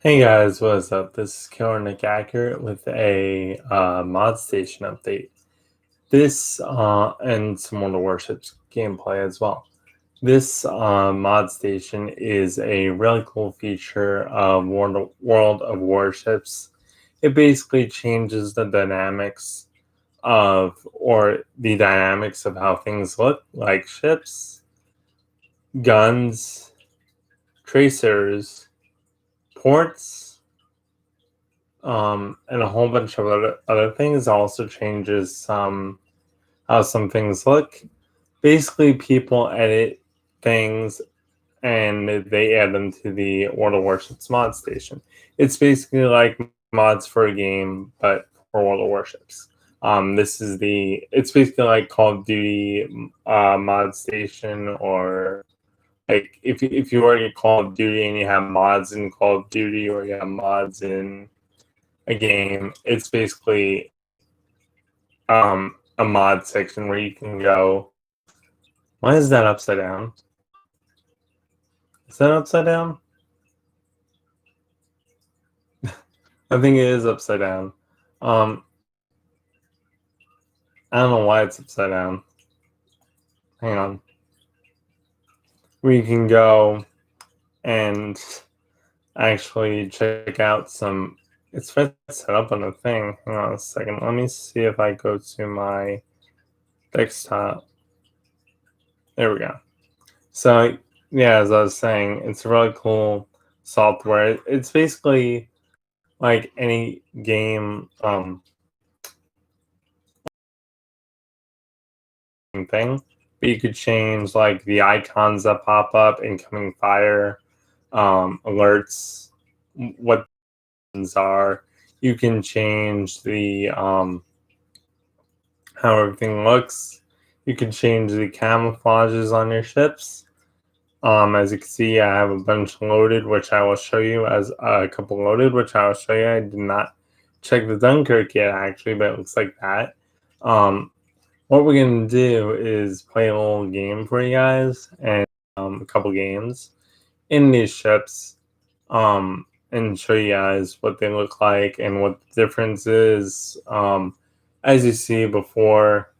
Hey guys, what's up? This is Killer Nick Accurate with a mod station update. This and some more Warships gameplay as well. This mod station is a really cool feature of World of Warships. It basically changes the dynamics of how things look, like ships, guns, tracers, ports, and a whole bunch of other things. Also changes how some things look. Basically, people edit things and they add them to the World of Warships mod station. It's basically like mods for a game, but for World of Warships. It's basically like Call of Duty mod station, or like if you already Call of Duty and you have mods in Call of Duty, or you have mods in a game, it's basically a mod section where you can go. Why is that upside down? Is that upside down? I think it is upside down. Um, I don't know why it's upside down. Hang on. Where you can go and actually check out some. It's set up on the thing. Hang on a second. Let me see if I go to my desktop. There we go. So yeah, as I was saying, it's really cool software. It's basically like any game thing, but you could change like the icons that pop up, incoming fire, alerts, what things are. You can change the how everything looks. You can change the camouflages on your ships. As you can see, I have a bunch loaded, which I will show you, as a couple loaded, which I will show you. I did not check the Dunkirk yet, actually, but it looks like that. What we're going to do is play a little game for you guys, and a couple games in these ships, and show you guys what they look like and what the difference is. As you see before,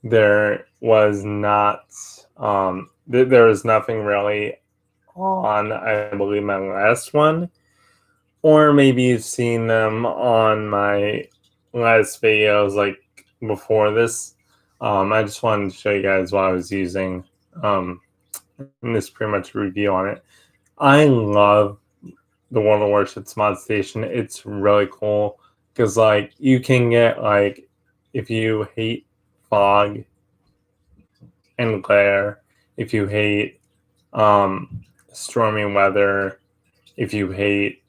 there was not there was nothing really on, I believe, my last one, or maybe you've seen them on my last videos like before this. I just wanted to show you guys what I was using, and this is pretty much a review on it. I love the World of Warships mod station. It's really cool because like you can get, like, if you hate fog and glare, if you hate stormy weather, if you hate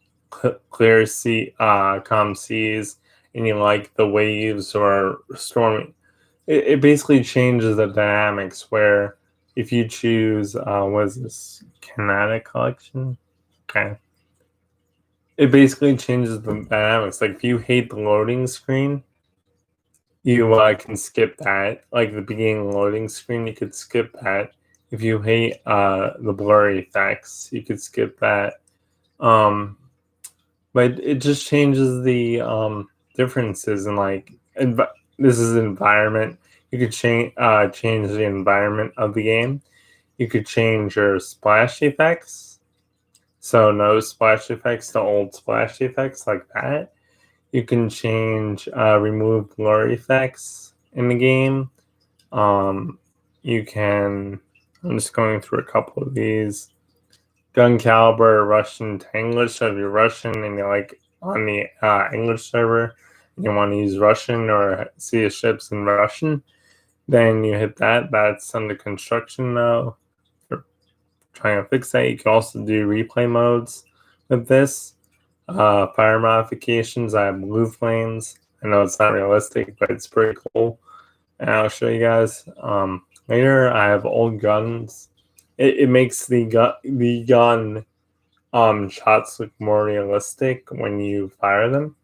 clear sea, calm seas, and you like the waves or stormy, it basically changes the dynamics. Where if you choose, what is this, kinetic collection? Okay, it basically changes the dynamics. Like if you hate the loading screen, you can skip that. Like the beginning loading screen, you could skip that. If you hate the blurry effects, you could skip that. But it just changes the differences in, like, this is environment. You could change the environment of the game. You could change your splash effects. So no splash effects to old splash effects, like that. You can change, remove blur effects in the game. You can, I'm just going through a couple of these. Gun caliber, Russian to English. So if you're Russian and you're like on the English server and you want to use Russian or see the ships in Russian, then you hit that. That's under construction now. We're trying to fix that. You can also do replay modes with this. Fire modifications. I have blue flames. I know it's not realistic, but it's pretty cool, and I'll show you guys later. I have old guns. It makes the gun shots look more realistic when you fire them,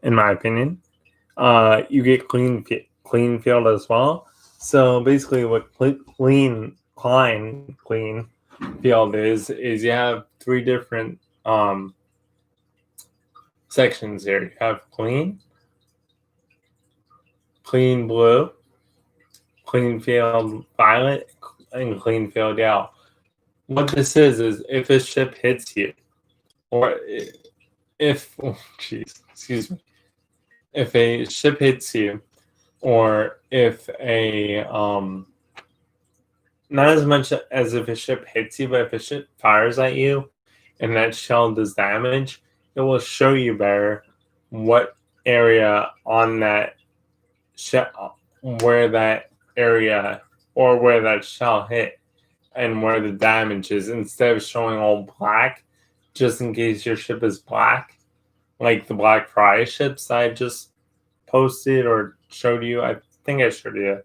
in my opinion. You get clean field as well. So basically, what clean field is you have three different sections here. You have clean blue, clean field violet, and clean field yellow. What this is if a ship hits you, or if, oh, geez, excuse me, if a ship hits you, or if a not as much as if a ship hits you, but if a ship fires at you and that shell does damage, it will show you better what area on that shell, where that area or where that shell hit and where the damage is, instead of showing all black, just in case your ship is black, like the Black Friday ships I just posted or showed you. I think I showed you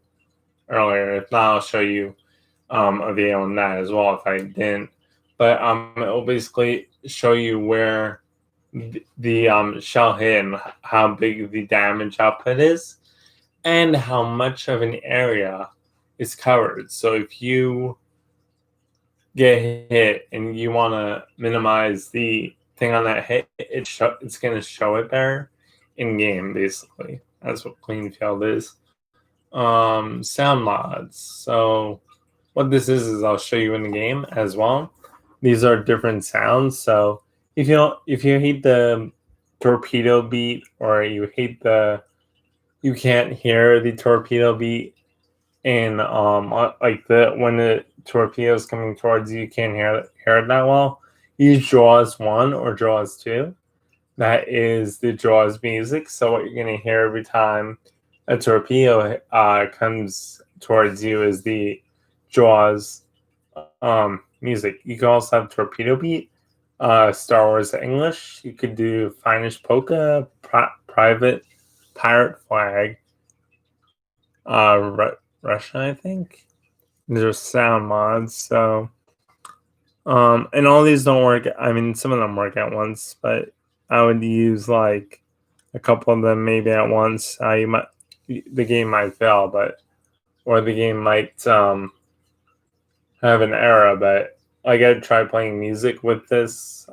earlier. If not, I'll show you a video on that as well if I didn't. But it will basically show you where the shell hit and how big the damage output is and how much of an area is covered. So if you get hit and you want to minimize the thing on that hit, it's going to show it better in game, basically. That's what clean field is. Sound mods. So what this is I'll show you in the game as well. These are different sounds. So if you hate the torpedo beat, or you can't hear the torpedo beat, and like when the torpedo is coming towards you, you can't hear it that well, use Jaws 1 or Jaws 2. That is the Jaws music. So what you're going to hear every time a torpedo comes towards you is the Jaws music. You can also have torpedo beat, Star Wars English. You could do Finnish polka, private pirate flag, Russia, I think. These are sound mods. So and all these don't work. I mean, some of them work at once, but I would use like a couple of them maybe at once. The game might fail, or the game might have an error. But I gotta try playing music with this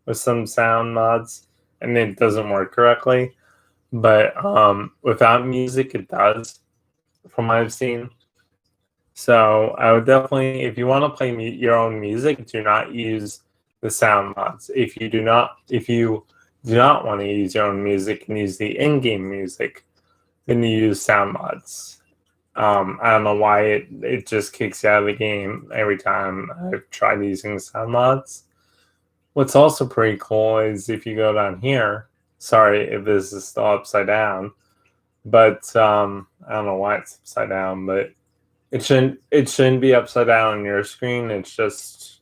with some sound mods, and it doesn't work correctly. But without music, it does, from what I've seen. So I would definitely, if you want to play your own music, do not use the sound mods. If you do not want to use your own music and use the in-game music, then you use sound mods. I don't know why it just kicks you out of the game every time I've tried using sound mods. What's also pretty cool is if you go down here. Sorry if this is still upside down, but I don't know why it's upside down, but it shouldn't be upside down on your screen. It's just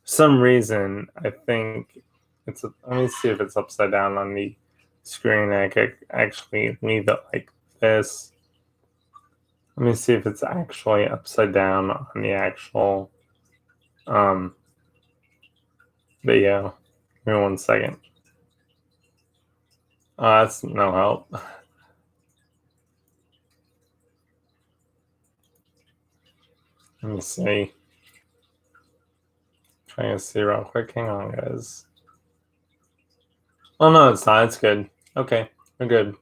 some reason I think it's. Let me see if it's upside down on the screen. I could actually leave it like this. Let me see if it's actually upside down on the actual video. Give me 1 second. That's no help. Let me see. Trying to see real quick. Hang on, guys. Oh, no, it's not. It's good. Okay, we're good.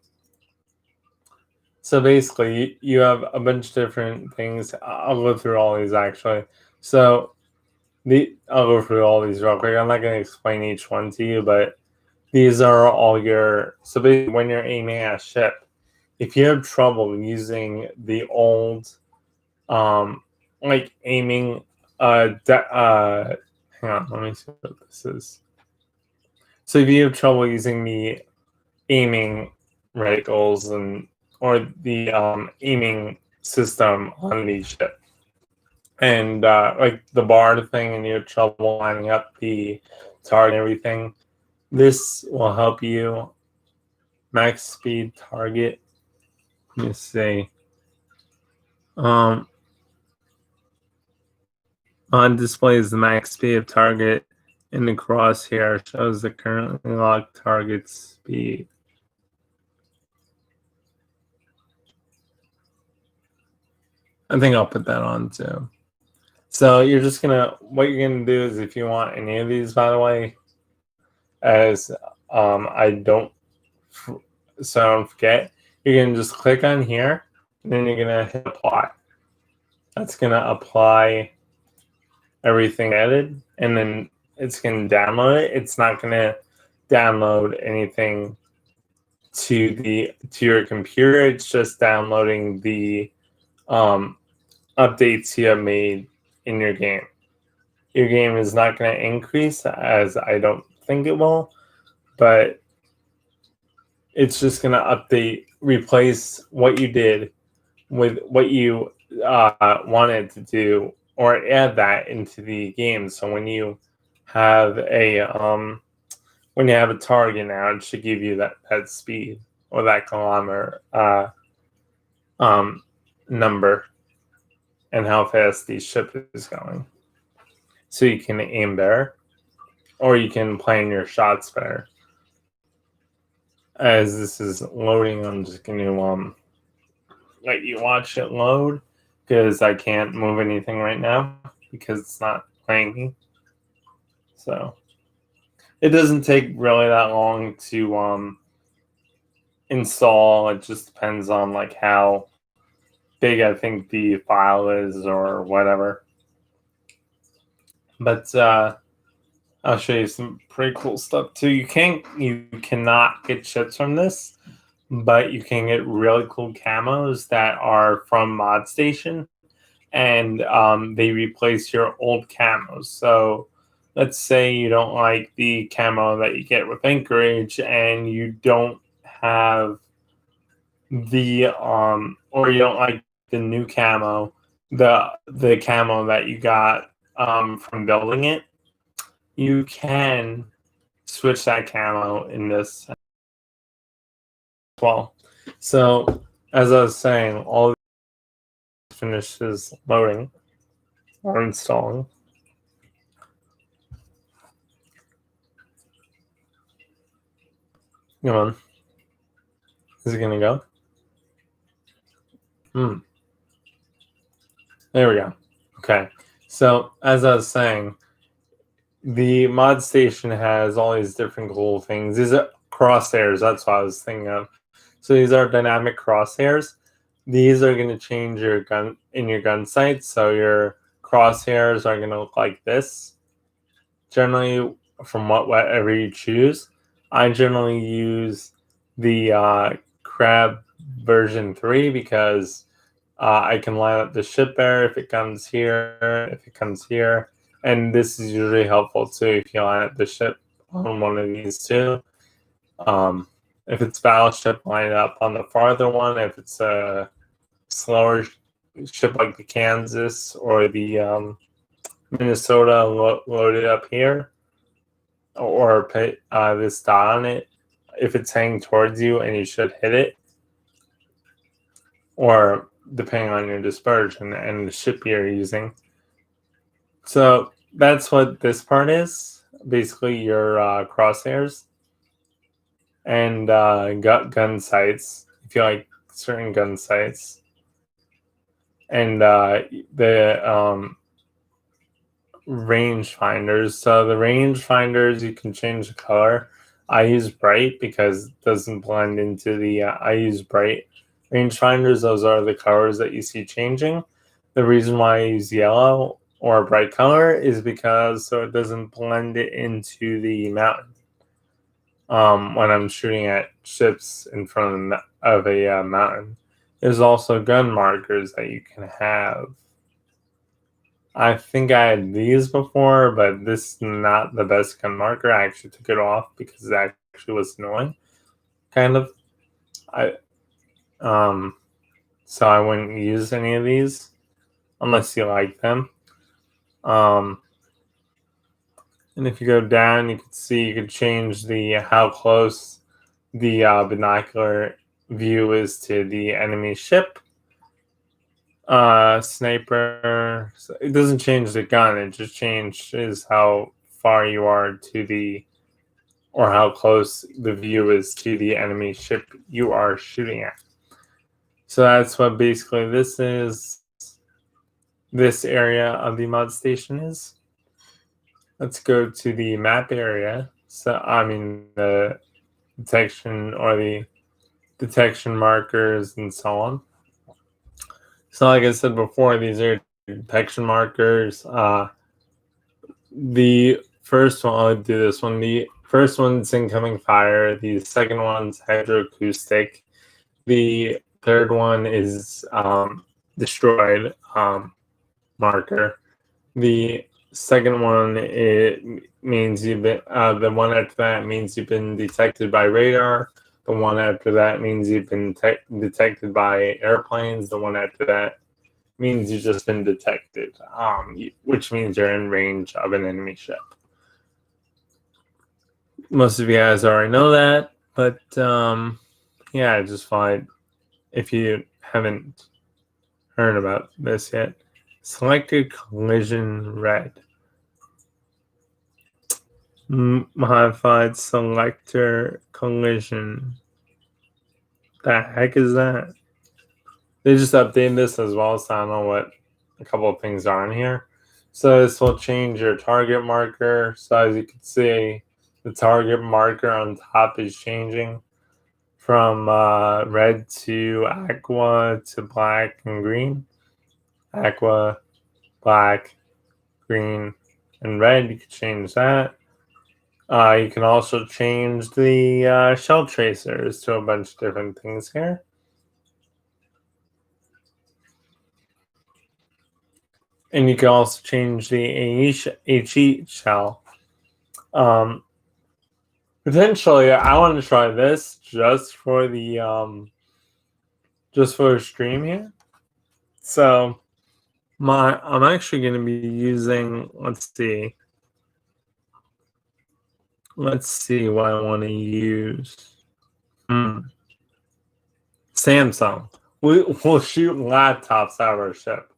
So basically, you have a bunch of different things. I'll go through all these, actually. So I'll go through all these real quick. I'm not going to explain each one to you, but these are all your... So basically, when you're aiming at a ship, if you have trouble using the old... like aiming hang on, let me see what this is. So if you have trouble using the aiming reticles or the aiming system on the ship, and like the bar thing, and you have trouble lining up the target and everything, this will help you. Max speed target. Let me see. On display is the max speed of target, and the crosshair shows the currently locked target speed. I think I'll put that on too. So you're just gonna, what you're gonna do is, if you want any of these, by the way, as I don't, so I don't forget, you're gonna just click on here, and then you're gonna hit apply. That's gonna apply everything added, and then it's gonna download it. It's not gonna download anything to your computer. It's just downloading the updates you have made in your game. Your game is not going to increase, as I don't think it will, but it's just going to update, replace what you did with what you wanted to do, or add that into the game. So when you have a target now, it should give you that speed, or that kilometer number, and how fast the ship is going. So you can aim better, or you can plan your shots better. As this is loading, I'm just going to let you watch it load, because I can't move anything right now because it's not playing me. So it doesn't take really that long to install. It just depends on like how big I think the file is or whatever. But I'll show you some pretty cool stuff too. You cannot get ships from this, but you can get really cool camos that are from Mod Station, and they replace your old camos. So let's say you don't like the camo that you get with Anchorage, and you don't have the or you don't like the new camo, the camo that you got from building it. You can switch that camo in this as well. So as I was saying, all finishes loading or installing. Come on. Is it gonna go? There we go. Okay. So as I was saying, the mod station has all these different cool things. These are crosshairs. That's what I was thinking of. So these are dynamic crosshairs. These are going to change your gun in your gun sights. So your crosshairs are going to look like this. Generally, from whatever you choose, I generally use the Crab version 3 because I can line up the ship better if it comes here, if it comes here. And this is usually helpful too if you line up the ship on one of these two. If it's battleship, line it up on the farther one. If it's a slower ship like the Kansas or the Minnesota, load it up here, or put this dot on it if it's heading towards you, and you should hit it, or depending on your dispersion and the ship you're using. So that's what this part is. Basically, your crosshairs and gun sights, if you like certain gun sights, and the range finders. So the range finders, you can change the color. I use bright because it doesn't blend into the. I use bright range finders. Those are the colors that you see changing. The reason why I use yellow or a bright color is because so it doesn't blend it into the mountain. When I'm shooting at ships in front of a mountain. There's also gun markers that you can have. I think I had these before, but this is not the best gun marker. I actually took it off because it actually was annoying, kind of. So I wouldn't use any of these unless you like them. And if you go down, you can see you can change the how close the binocular view is to the enemy ship. Sniper. So it doesn't change the gun. It just changes how far you are to the, or how close the view is to the enemy ship you are shooting at. So that's what basically this is. this area of the mod station is. Let's go to the map area. So, I mean, the detection or the detection markers and so on. So, like I said before, these are detection markers. The first one, I'll do this one. The first one's incoming fire. The second one's hydroacoustic. The third one is destroyed marker. The second one, it means you've been, the one after that means you've been detected by radar. The one after that means you've been detected by airplanes. The one after that means you've just been detected, which means you're in range of an enemy ship. Most of you guys already know that, but yeah, I just thought if you haven't heard about this yet, selected collision red. Modified selector collision. The heck is that? They just updated this as well, so I don't know what a couple of things are in here. So this will change your target marker. So as you can see, the target marker on top is changing from red to aqua to black and green. Aqua, black, green, and red. You can change that. You can also change the shell tracers to a bunch of different things here. And you can also change the HE shell. Potentially, I want to try this just for the stream here. So I'm actually going to be using, let's see what I want to use. Samsung. We'll shoot laptops out of our ship.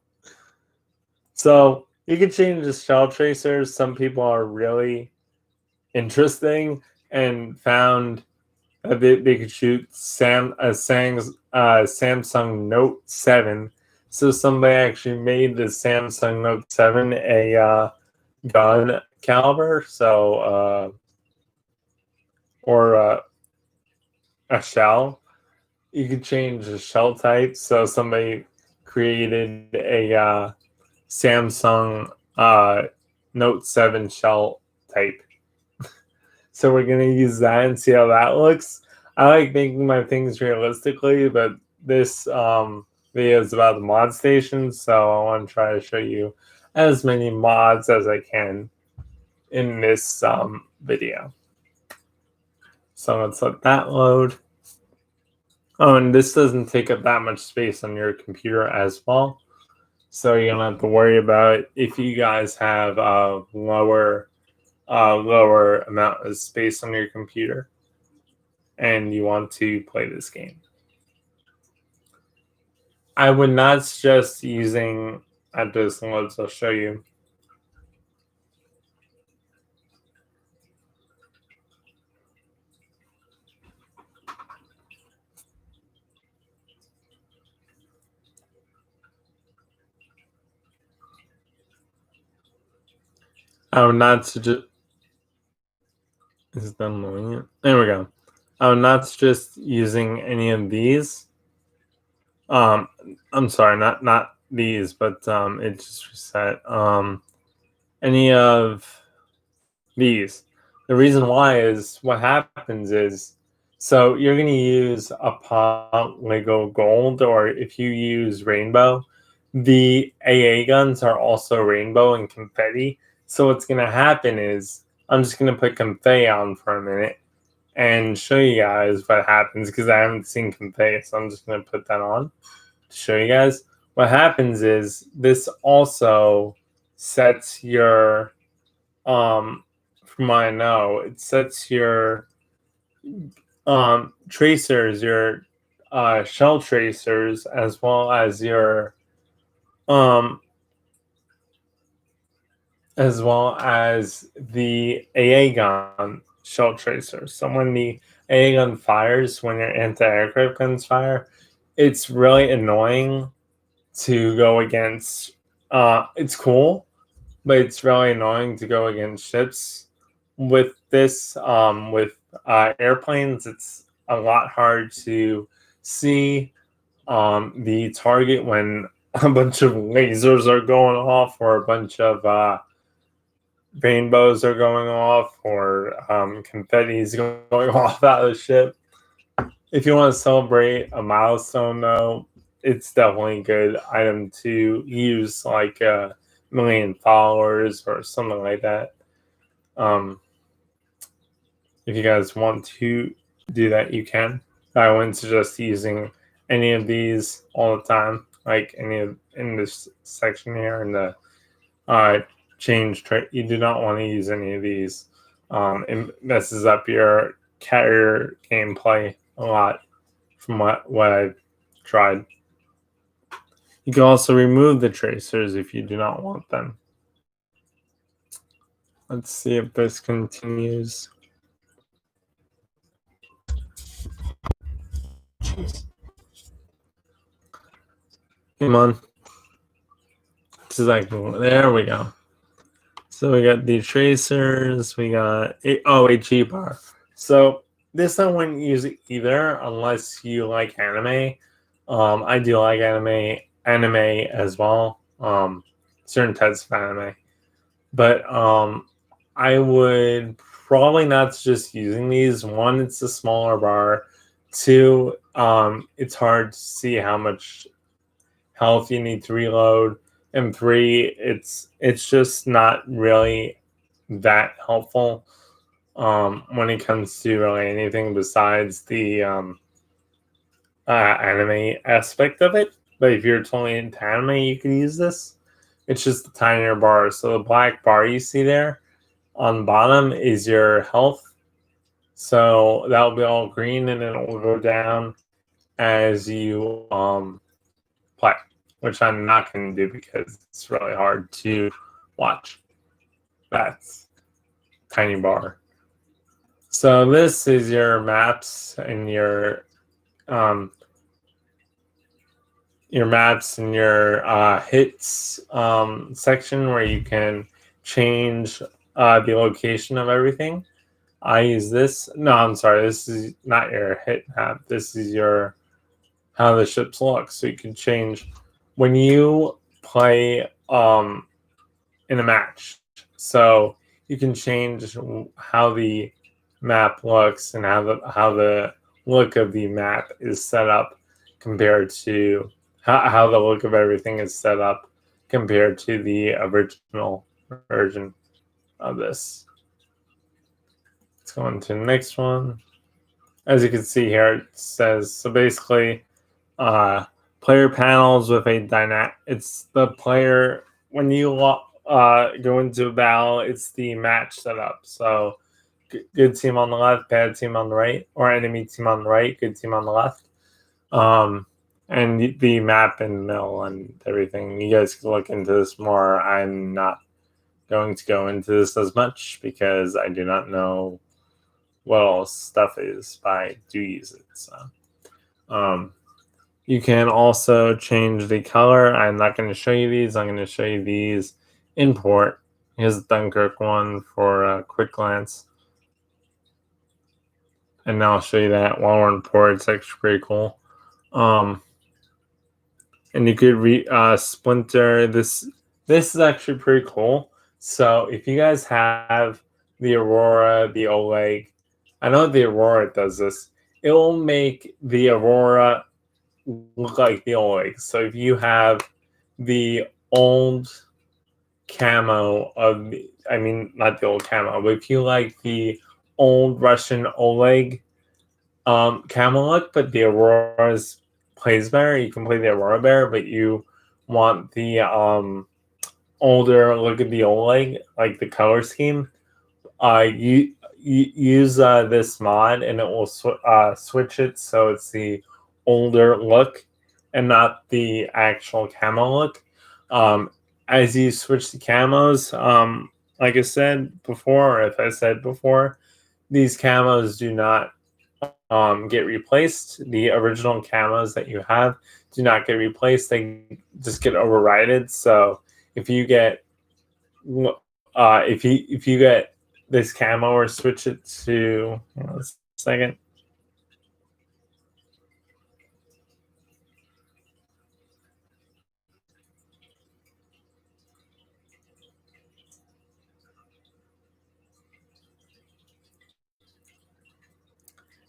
So you can change the shell tracers. Some people are really interesting and found that they could shoot Samsung Note 7. So somebody actually made the Samsung Note 7 a gun caliber. So or a shell. You could change the shell type. So somebody created a Samsung Note 7 shell type. So we're gonna use that and see how that looks. I like making my things realistically, but this video is about the mod station, so I want to try to show you as many mods as I can in this video. So let's let that load. Oh, and this doesn't take up that much space on your computer as well. So you don't have to worry about if you guys have a lower amount of space on your computer and you want to play this game. I would not suggest using at this loads. I'll show you. I would not suggest. Is that loading it? There we go. I would not suggest using any of these. I'm sorry, not these, but it just reset. Any of these. The reason why is what happens is, so you're going to use a Lego Gold, or if you use Rainbow, the AA guns are also rainbow and confetti. So what's going to happen is, I'm just going to put confetti on for a minute and show you guys what happens, because I haven't seen confetti, so I'm just going to put that on to show you guys. What happens is this also sets your, from what I know, it sets your tracers, your shell tracers, as well as your as well as the AA gun shell tracer. So when the AA gun fires, when your anti-aircraft guns fire, it's really annoying to go against It's cool, but it's really annoying to go against ships. With this, with airplanes, it's a lot hard to see the target when a bunch of lasers are going off, or a bunch of rainbows are going off, or confetti is going off out of the ship. If you want to celebrate a milestone, though, it's definitely a good item to use, like 1 million followers or something like that. Um, if you guys want to do that, you can. I wouldn't suggest using any of these all the time, like any of in this section here in the change trait. You do not want to use any of these. It messes up your carrier gameplay a lot from what I've tried. You can also remove the tracers if you do not want them. Let's see if this continues. Jeez. Come on. This is like, there we go. So we got the tracers, we got a G bar. So this I wouldn't use it either unless you like anime. I do like anime as well. Certain types of anime. But I would probably not suggest using these. One, it's a smaller bar. Two, it's hard to see how much health you need to reload. And three, it's just not really that helpful when it comes to really anything besides the anime aspect of it. But if you're totally into anime, you can use this. It's just a tinier bar. So the black bar you see there on the bottom is your health. So that will be all green, and then it will go down as you play, which I'm not going to do because it's really hard to watch. That's tiny bar. So this is your maps and your hits section where you can change the location of everything. I use this. No, I'm sorry. This is not your hit map. This is your how the ships look. So you can change when you play in a match. So you can change how the map looks and how the look of the map is set up compared to how the look of everything is set up compared to the original version of this. Let's go on to the next one. As you can see here, it says, so basically, player panels with a dynamic. It's the player, when you go into a battle, it's the match setup. So good team on the left, bad team on the right, or enemy team on the right, good team on the left. And the map in the middle and everything. You guys can look into this more. I'm not going to go into this as much because I do not know what all stuff is, but I do use it. So you can also change the color. I'm not going to show you these. I'm going to show you these in port. Here's the Dunkirk one for a quick glance. And now I'll show you that while we're in port. It's actually pretty cool. And you could splinter this. This is actually pretty cool. So if you guys have the Aurora, the Oleg, I know the Aurora does this. It will make the Aurora look like the Oleg. So if you have the old camo of, I mean, not the old camo, but if you like the old Russian Oleg camo look, but the Aurora's plays better, you can play the Aurora better, but you want the older look at the Oleg, like the color scheme, you use this mod and it will switch it so it's the older look and not the actual camo look. As you switch the camos, like I said before, or if I said before, these camos do not get replaced. The original camos that you have do not get replaced. They just get overridden. So if you get if you get this camo or switch it to, hang on a second.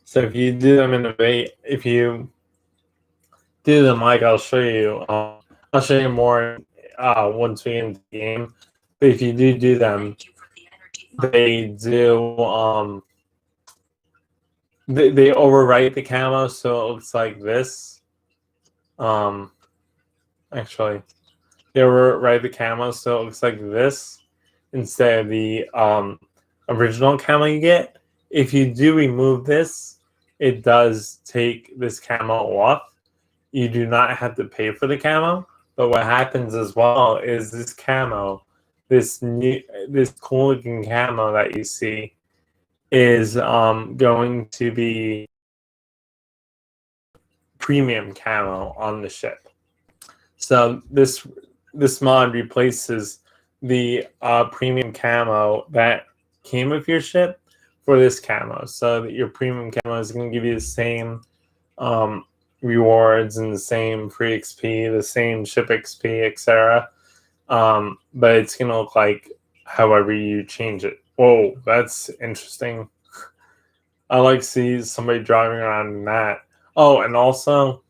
So if you do them in a way, if you do them like I'll show you more once we get into the game. But if you do them, they do they overwrite the camo so it looks like this. Actually, they overwrite the camo so it looks like this instead of the original camo you get. If you do remove this, it does take this camo off. You do not have to pay for the camo, but what happens as well is this camo, this cool looking camo that you see, is going to be premium camo on the ship. So this mod replaces the premium camo that came with your ship for this camo. So that your premium camo is going to give you the same rewards and the same free XP, the same ship XP, etc. But it's going to look like however you change it. Whoa, that's interesting. I like to see somebody driving around in that. Oh, and also,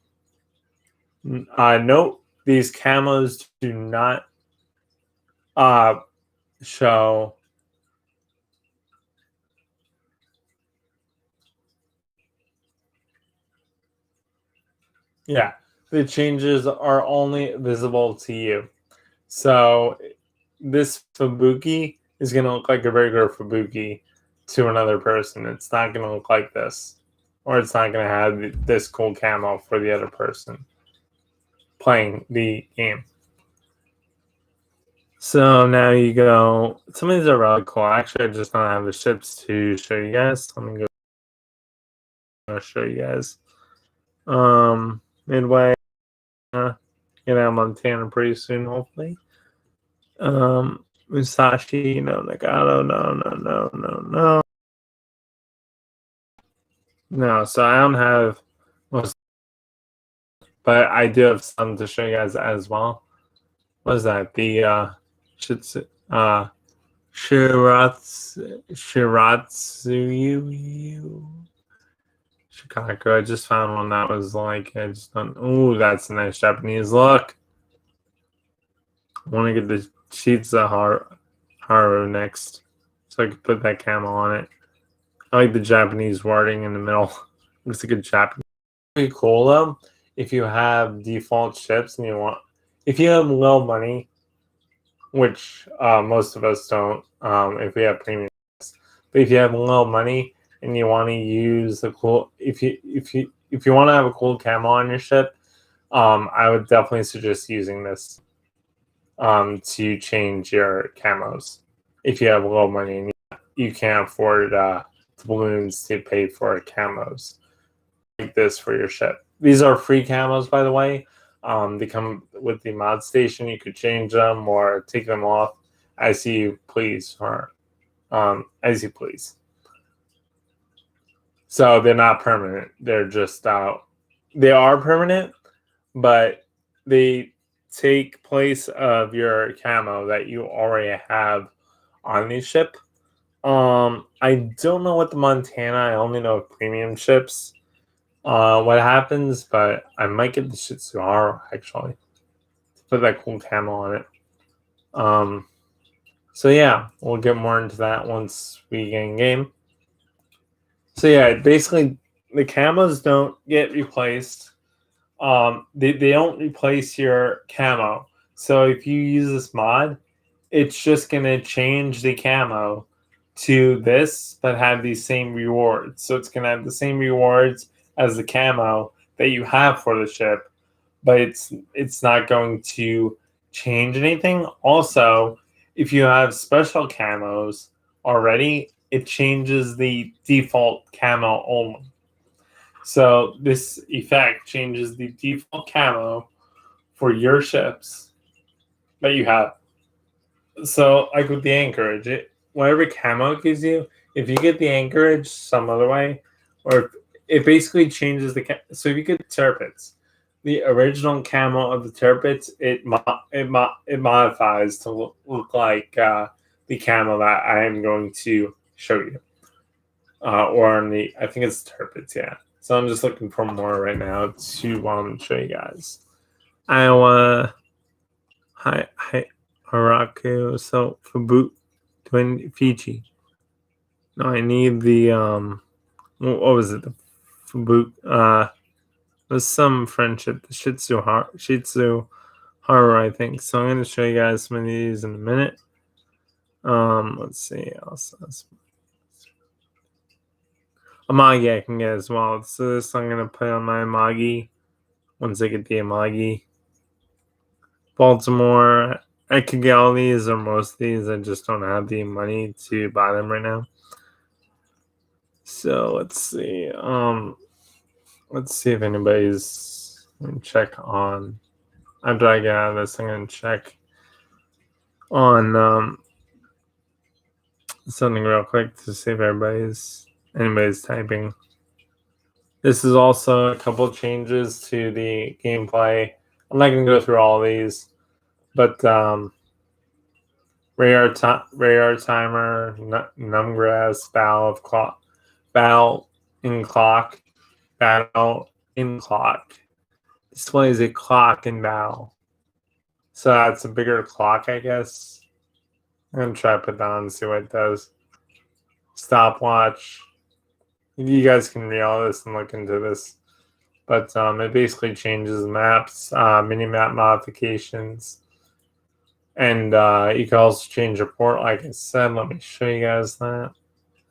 note these camos do not show. Yeah, the changes are only visible to you. So this Fubuki is going to look like a regular Fubuki to another person. It's not going to look like this. Or it's not going to have this cool camo for the other person playing the game. So now you go. Some of these are really cool. Actually, I just don't have the ships to show you guys. Let me go show you guys. Midway. Get out Montana pretty soon, hopefully. Musashi, no, Nagato, no. No, so I don't have most, but I do have some to show you guys as well. What is that? The Shiratsu Shikaku. I just found one that was like, I just don't. Oh, that's a nice Japanese look. I want to get the Shizuharu next, so I can put that camo on it. I like the Japanese wording in the middle. Looks like a Japanese. Pretty cool though. If you have default ships and if you have low money, which most of us don't, if we have premium, but if you have low money and you want to use the cool, if you want to have a cool camo on your ship, I would definitely suggest using this to change your camos. If you have low money and you can't afford balloons to pay for camos like this for your ship. These are free camos, by the way. They come with the mod station. You could change them or take them off as you please, or as you please. So they're not permanent. They're just they are permanent, but they take place of your camo that you already have on the ship. I don't know what the Montana. I only know premium ships. What happens, but I might get the Shizuharu actually to put that cool camo on it. So yeah, we'll get more into that once we get in game. So yeah, basically the camos don't get replaced. They don't replace your camo. So if you use this mod, it's just gonna change the camo to this, but have these same rewards. So it's gonna have the same rewards as the camo that you have for the ship, but it's not going to change anything. Also, if you have special camos already, it changes the default camo only. So this effect changes the default camo for your ships that you have So like with the anchorage, whatever camo it gives you, if you get the anchorage some other way, or it basically changes the so if you get turpits, the original camo of the turpits, it modifies to look like the camo that I am going to show you, or on the I think it's turpits, yeah. So I'm just looking for more right now to show you guys. Iowa, hi, Haraku, so Fubu, Twin Fiji. No, I need the what was it? The Fubu. Was some friendship. The Shih Tzu horror, I think. So I'm gonna show you guys some of these in a minute. Let's see. Also, Amagi I can get as well. So this I'm gonna put on my Amagi once I get the Amagi. Baltimore. I could get all these or most of these. I just don't have the money to buy them right now. So let's see. Let's see if anybody's gonna check on. After I get out of this, I'm gonna check on something real quick to see if anybody's typing. This is also a couple changes to the gameplay. I'm not gonna go through all these, but radar timer, numgrass, battle in clock, displays a clock in battle. So that's a bigger clock, I guess. I'm gonna try to put that on and see what it does. Stopwatch. You guys can read all this and look into this. But it basically changes maps, mini map modifications. And you can also change your port, like I said. Let me show you guys that.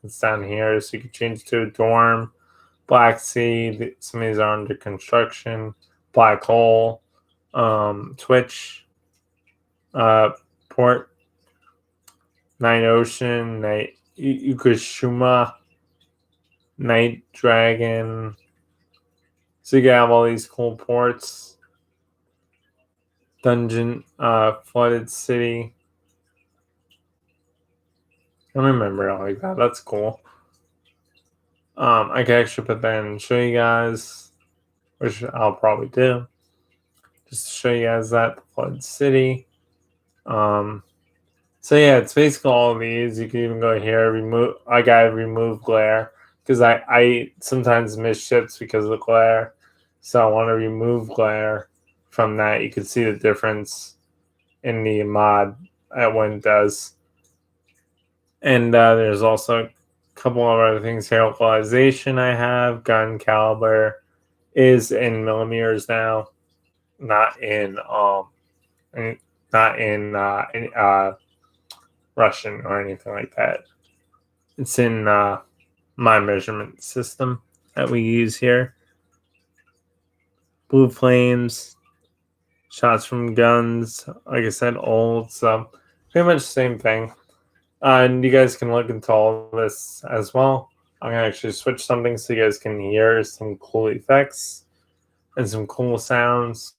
It's down here. So you can change to a dorm, Black Sea. Some of these are under construction. Black Hole, Twitch, port, Night Ocean, Night Yukushima, Night Dragon. So you can have all these cool ports. Dungeon, Flooded City. I remember it like that. That's cool. I can actually put that in and show you guys, which I'll probably do. Just to show you guys that Flood City. So yeah, it's basically all of these. You can even go here, remove. I gotta remove glare because I sometimes miss ships because of the glare. So I want to remove glare from that. You can see the difference in the mod when it does. And there's also a couple of other things here. Localization I have. Gun caliber is in millimeters now, not in Russian or anything like that. It's in my measurement system that we use here. Blue flames, shots from guns. Like I said, old, so pretty much the same thing. And you guys can look into all this as well. I'm gonna actually switch something so you guys can hear some cool effects and some cool sounds.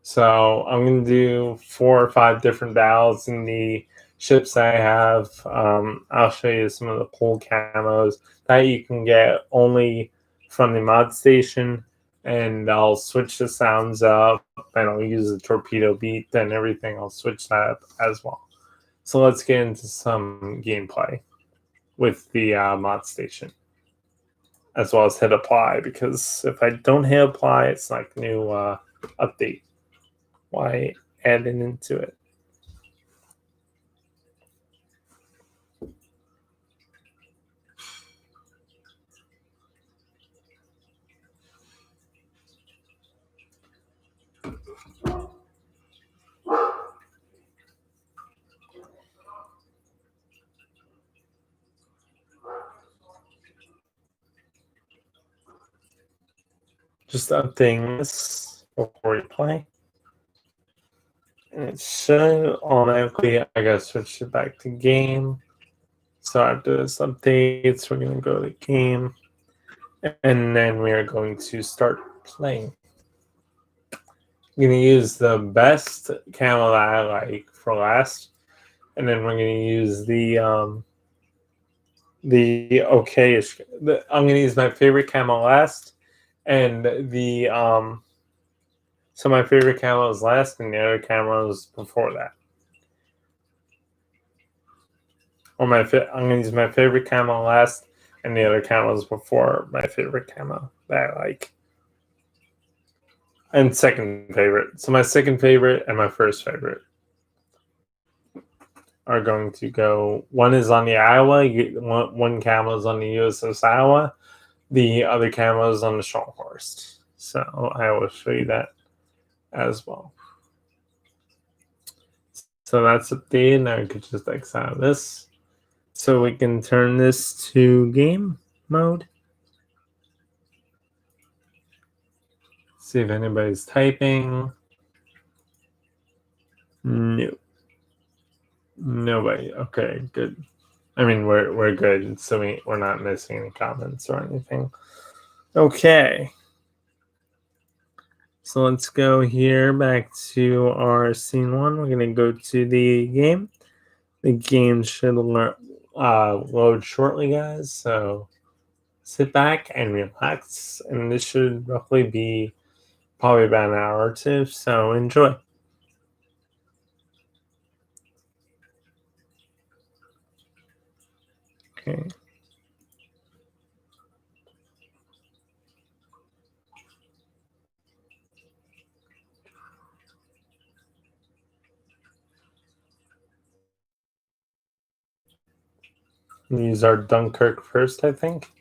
So I'm gonna do 4 or 5 different dials in the ships that I have. I'll show you some of the cool camos that you can get only from the mod station, and I'll switch the sounds up, and I'll use the torpedo beat and everything. I'll switch that up as well. So let's get into some gameplay with the mod station, as well as hit apply, because if I don't hit apply, it's like new update. Why add it into it? Just updating this before you play. And it should automatically, I gotta switch it back to game. So after this updates, we're gonna go to game, and then we are going to start playing. I'm gonna use the best camo that I like for last, and then we're going to use the okayish. I'm going to use my favorite camo last, and the so my favorite camo is last, and the other camo is before that. Or I'm going to use my favorite camo last, and the other camo is before my favorite camo that I like. And second favorite. So my second favorite and my first favorite are going to go. One is on the Iowa. One camo is on the USS Iowa. The other camo is on the Strongforest. So I will show you that as well. So that's updated. Now we could just exit out of this. So we can turn this to game mode. See if anybody's typing. No. Nobody. Okay, good. I mean, we're good. So we're not missing any comments or anything. Okay. So let's go here back to our scene 1. We're going to go to the game. The game should load shortly, guys. So sit back and relax. And this should roughly be probably about an hour or two. So enjoy. Okay. Use our Dunkirk first, I think.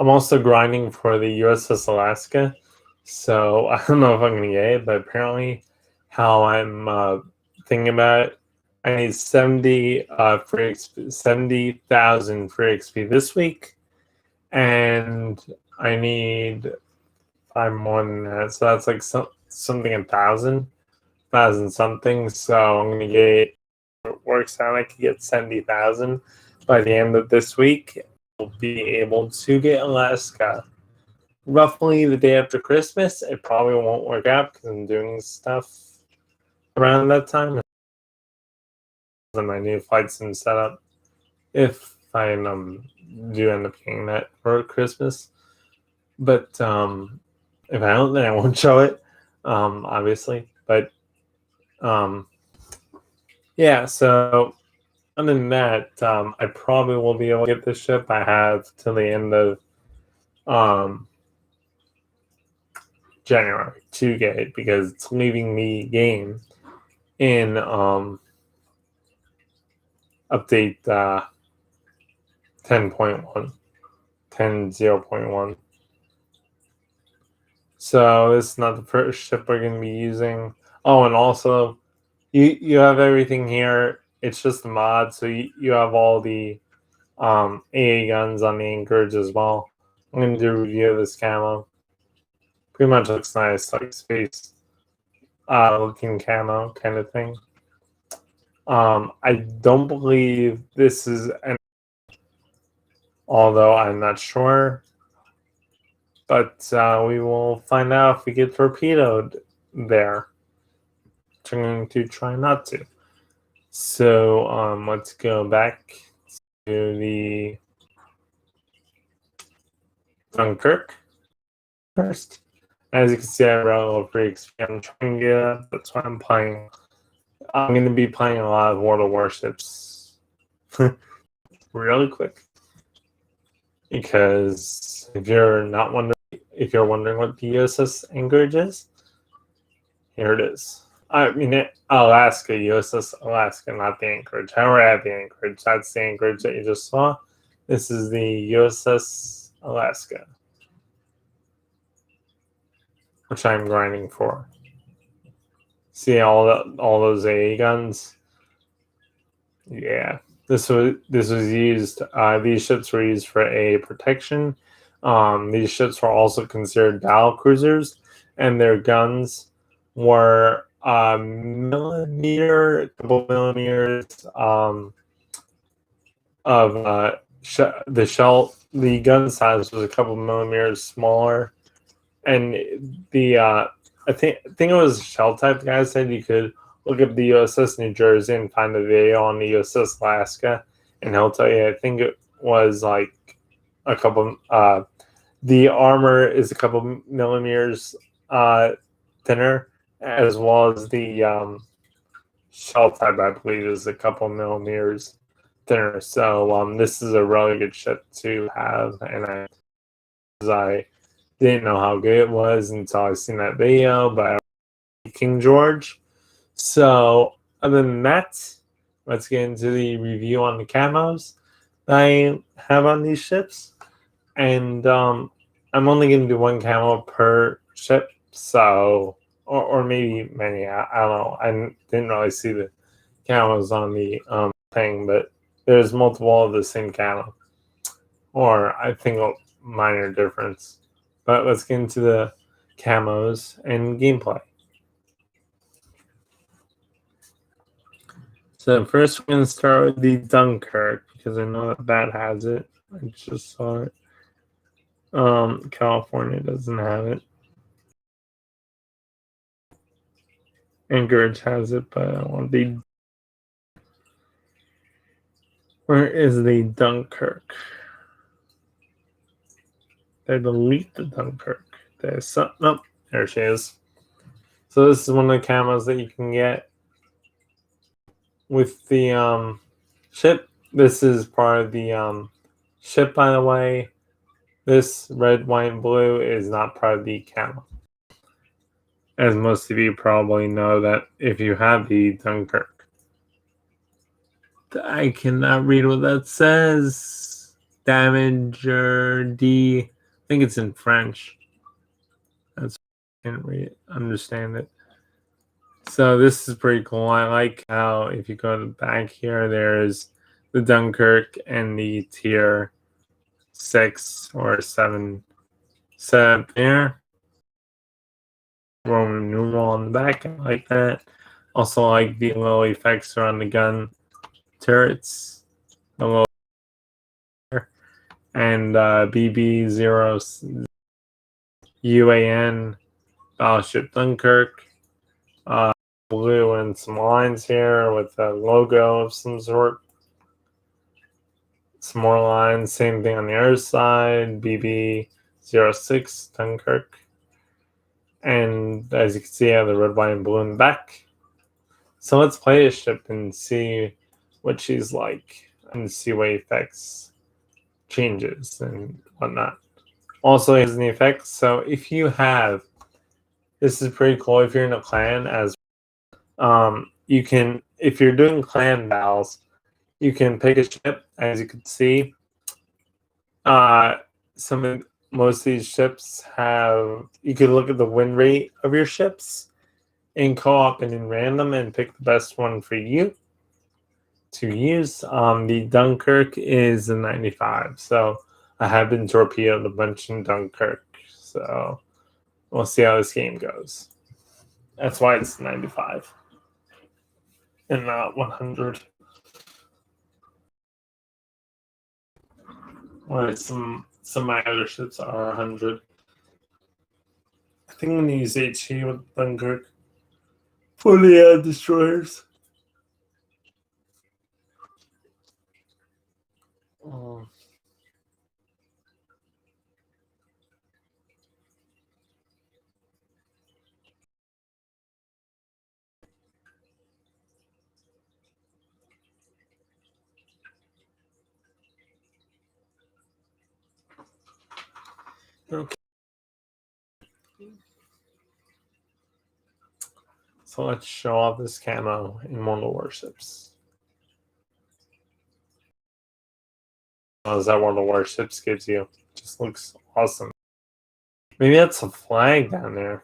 I'm also grinding for the USS Alaska, so I don't know if I'm going to get it, but apparently how I'm thinking about it, I need 70,000 free XP this week, and I need 5 more than that, so that's like something 1,000 something, so I'm going to get, it works out I could get 70,000 by the end of this week. I'll be able to get Alaska roughly the day after Christmas. It probably won't work out because I'm doing stuff around that time. And my new flight sim setup, if I do end up getting that for Christmas. But if I don't, then I won't show it, obviously. But yeah, so other than that, I probably will be able to get this ship. I have till the end of January to get it because it's leaving the game in update 10.1, 10.0.1. So this is not the first ship we're going to be using. Oh, and also you have everything here. It's just a mod, so you have all the AA guns on the anchorage as well. I'm going to do a review of this camo. Pretty much looks nice, like space looking camo kind of thing. I don't believe this is although I'm not sure. But we will find out if we get torpedoed there. I'm going to try not to. So let's go back to the Dunkirk first. As you can see, I have a little free XP. I'm trying to get up. That's why I'm playing. I'm going to be playing a lot of World of Warships really quick. Because if you're wondering what the USS Anchorage is, here it is. I mean, Alaska, USS Alaska, not the Anchorage. However, I have the Anchorage. That's the Anchorage that you just saw. This is the USS Alaska, which I'm grinding for. See all those AA guns? Yeah, this was used. These ships were used for AA protection. These ships were also considered battle cruisers, and their guns were couple millimeters of the shell. The gun size was a couple millimeters smaller, and the I think it was shell type. The guy said you could look up the USS New Jersey and find the video on the USS Alaska, and he'll tell you. I think it was like a couple. The armor is a couple millimeters thinner, as well as the shell type, I believe, is a couple millimeters thinner. So this is a really good ship to have, and I didn't know how good it was until I seen that video by King George. So other than that, let's get into the review on the camos that I have on these ships. And I'm only going to do one camo per ship, so or maybe many. I don't know. I didn't really see the camos on the thing, but there's multiple of the same camo, or I think a minor difference. But let's get into the camos and gameplay. So first we're going to start with the Dunkirk, because I know that has it. I just saw it. California doesn't have it. Anchorage has it, but I want the. Where is the Dunkirk? They delete the Dunkirk. There's some. Nope, there she is. So this is one of the camos that you can get with the ship. This is part of the ship, by the way. This red, white, and blue is not part of the camo. As most of you probably know that if you have the Dunkirk. I cannot read what that says. Damager D. I think it's in French. That's I can't read it, understand it. So this is pretty cool. I like how if you go to the back here, there's the Dunkirk and the tier 6 or 7 set up there. Roman numeral on the back. I like that. Also like the little effects around the gun turrets. The little and BB0 UAN Battleship Dunkirk. Blue and some lines here with a logo of some sort. Some more lines, same thing on the other side, BB06 Dunkirk. And as you can see, I have the red, white, and blue in the back. So let's play this ship and see what she's like and see what effects changes and whatnot. Also, here's the effects. So if you have, this is pretty cool if you're in a clan as you can, if you're doing clan battles, you can pick a ship, as you can see. Most of these ships have, you can look at the win rate of your ships in co-op and in random and pick the best one for you to use. The Dunkirk is a 95, so I have been torpedoed a bunch in Dunkirk, so we'll see how this game goes. That's why it's 95 and not 100. Or some of my other ships are 100. I think I'm going to use HE with Dunkirk for the destroyers. Okay. So let's show off this camo in one of the warships. As that one of the warships gives you. Just looks awesome. Maybe that's a flag down there.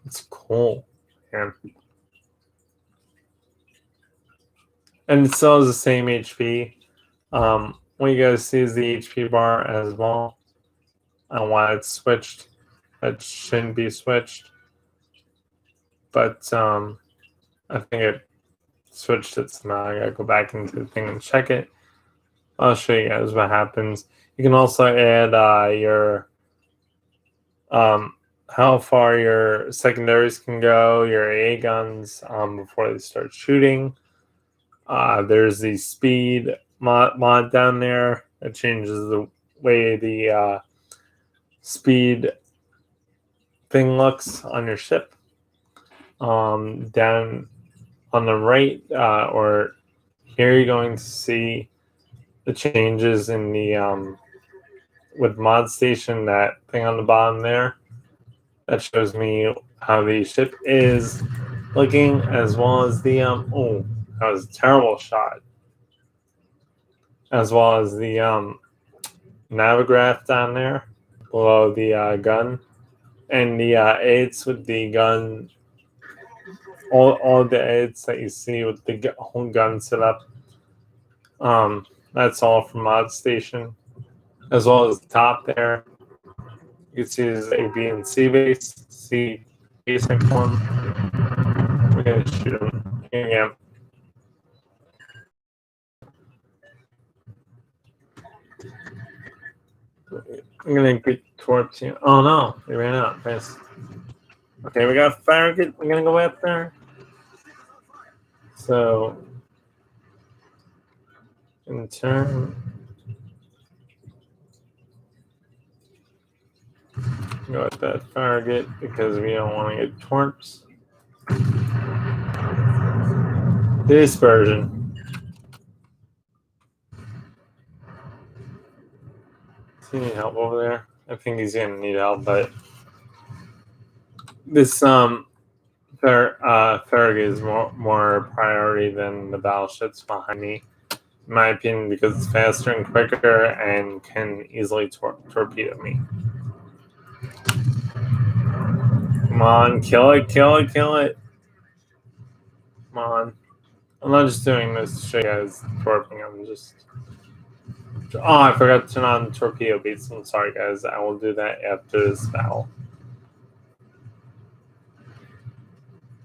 It's cool, man. And it still has the same HP. What you guys see is the HP bar as well. And why it's switched. It shouldn't be switched. But I think it switched it somehow. I gotta go back into the thing and check it. I'll show you guys what happens. You can also add your how far your secondaries can go, your A guns before they start shooting. There's the speed mod down there that changes the way the speed thing looks on your ship. Down on the right, or here, you're going to see the changes in the with mod station. That thing on the bottom there that shows me how the ship is looking, as well as the oh, that was a terrible shot, as well as the navigraph down there below the gun, and the aids with the gun, all the aids that you see with the whole gun setup. That's all from mod station, as well as the top there. You can see there's A, B, and C base. C basic one. We're gonna shoot him again. I'm gonna get towards you. Oh no, they ran out. Nice. Okay, we got Farragut. We're gonna go after. So, in turn, go with that Farragut because we don't want to get torps. Dispersion. Does he need help over there? I think he's gonna need help, but this Farragut is more priority than the battleships behind me, in my opinion, because it's faster and quicker and can easily torpedo me. Come on, kill it, kill it, kill it. Come on. I'm not just doing this to show you guys torping. I'm just... Oh, I forgot to turn on torpedo beats. I'm sorry, guys. I will do that after this battle.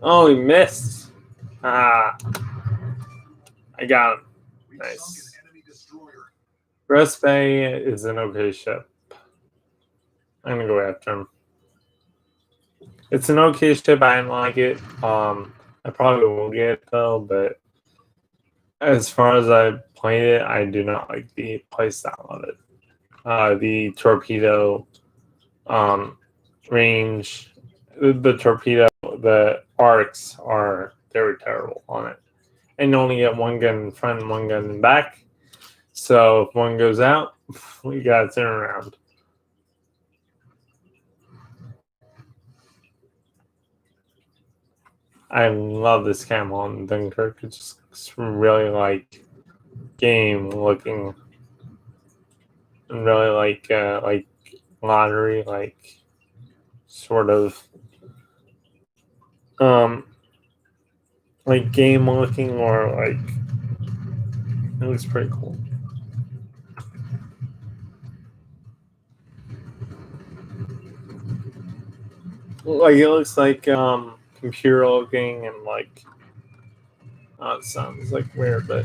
Oh, he missed. Ah. I got him. Nice. Rest Bay is an okay ship. I'm going to go after him. It's an okay ship. I didn't like it. I probably will get it, though, but as far as I played it, I do not like the playstyle of it. The torpedo range, the torpedo, the arcs are very terrible on it. And you only get one gun in front and one gun in back. So if one goes out, we gotta turn around. I love this camo on Dunkirk. It just looks really like game looking, and really like lottery, like sort of like game looking, or like it looks pretty cool. Like it looks like computer looking, and like it sounds like weird, but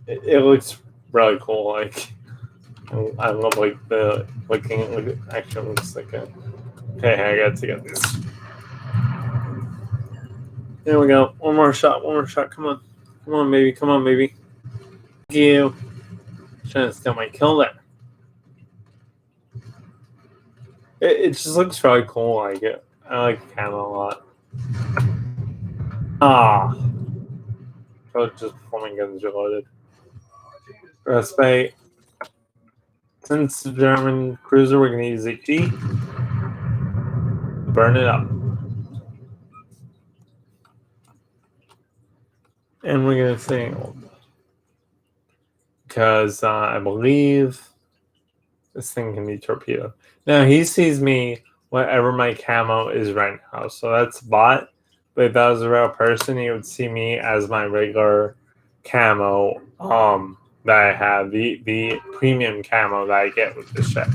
it looks really cool. Like I love like the looking. It actually looks like a. Okay, I got to get this. There we go. One more shot. One more shot. Come on. Come on, baby. Come on, baby. Thank you. Trying to steal my kill there. It just looks really cool. I like it. I like camo a lot. Ah. Probably just before my guns reloaded. Rest Bay. Since the German cruiser, we're going to use HE. Burn it up. And we're going to sail. Because I believe this thing can be torpedoed. Now, he sees me whatever my camo is right now. So that's bot. But if that was a real person, he would see me as my regular camo that I have. The premium camo that I get with the ship.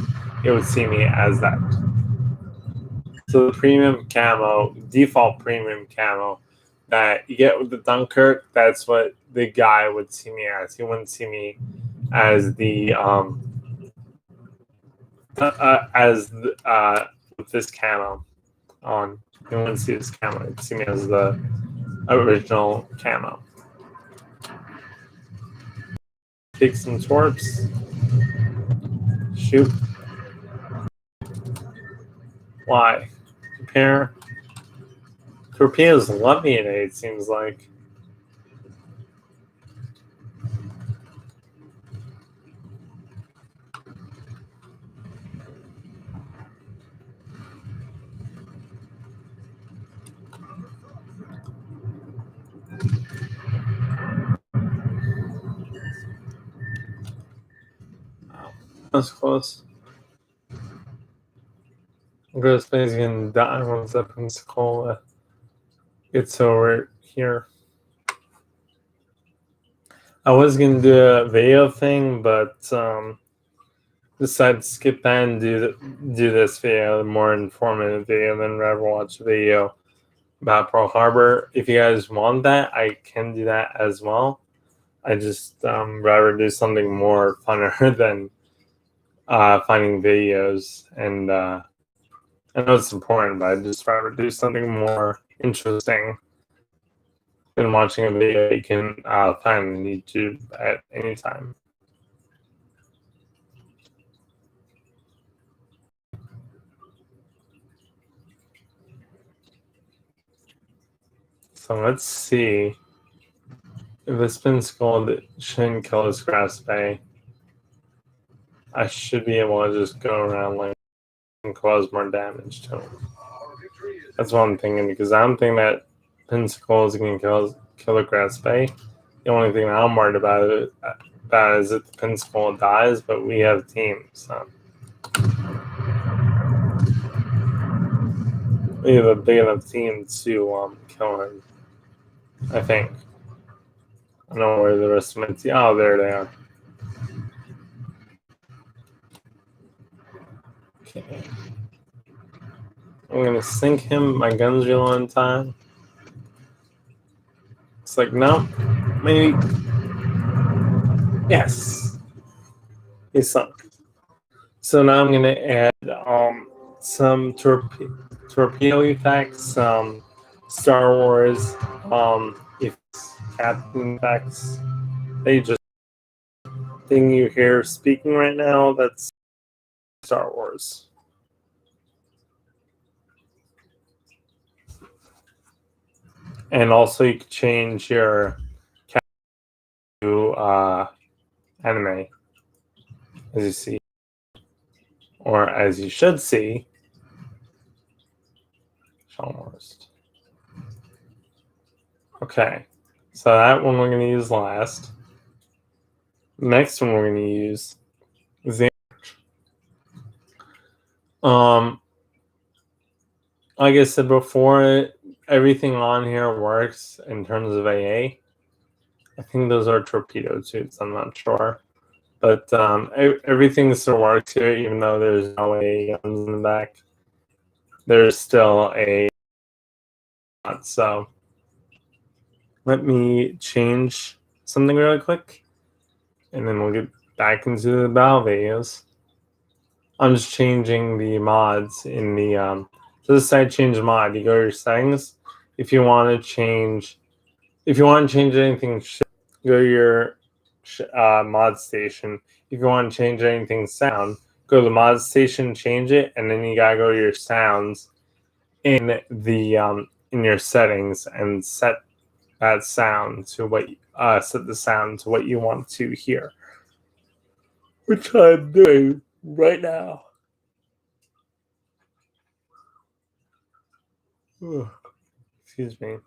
It would see me as that. So the premium camo, default premium camo that you get with the Dunkirk, that's what the guy would see me as. He wouldn't see me as the as with this camo on. You want to see this camo. You see me as the original camo. Take some torps. Shoot. Why? Prepare. Torpedoes love me today, it seems like. Wow. That's close. Gross is gonna die once that Pensacola gets over here. I was gonna do a video thing, but decided to skip that and do this video, a more informative video than rather watch a video about Pearl Harbor. If you guys want that, I can do that as well. I just rather do something more funner than finding videos. And I know it's important, but I just rather do something more interesting than watching a video you can find on YouTube at any time. So let's see if this spins gold shouldn't kill this grass bay. I should be able to just go around like and cause more damage to him. That's what I'm thinking, because I'm thinking that Pensacola is going to kill the grass bay. The only thing that I'm worried about is if the Pensacola dies, but we have teams. So we have a big enough team to kill him, I think. I don't know where the rest of my team. Oh, there they are. Okay. I'm gonna sink him. My guns are low on time. It's like, no, maybe. Yes, he sunk. So now I'm gonna add some torpedo effects, some Star Wars effects, Captain effects. They just thing you hear speaking right now. That's Star Wars. And also, you can change your to anime, as you see, or as you should see. Almost. Okay, so that one we're going to use last. Next one we're going to use is the like I said before, everything on here works in terms of AA. I think those are torpedo tubes. I'm not sure, but everything still works here, even though there's no AA guns in the back. There's still a so. Let me change something really quick, and then we'll get back into the battle videos. I'm just changing the mods in the so this side change mod. You go to your settings. If you want to change anything, go to your mod station. If you want to change anything sound, go to the mod station, change it, and then you gotta go to your sounds in the in your settings and set that sound to what set the sound to what you want to hear, which I'm doing right now. Excuse me.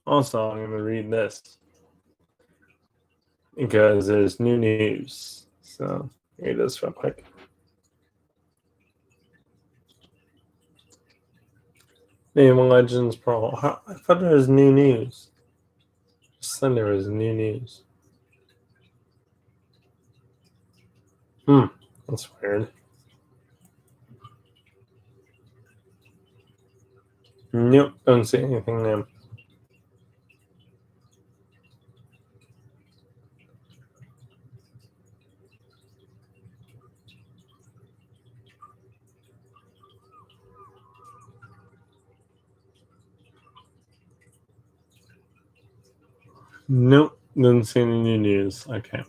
Also, I'm going to read this because there's new news. So read this real quick. Name Legends Pro. I thought there was new news. Just said there was new news. That's weird. Nope, don't see anything there. Nope, didn't see any new news. Okay,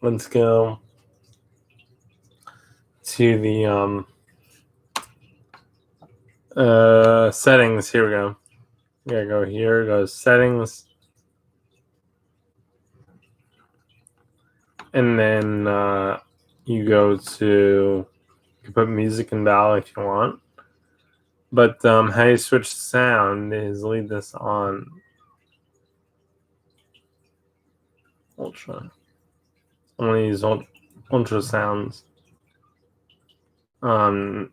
let's go to the settings. Here we go. We gotta go here. Go settings, and then you go to. You can put music and ballad if you want, but how you switch sound is leave this on ultra. I'm gonna use ultra sounds. No,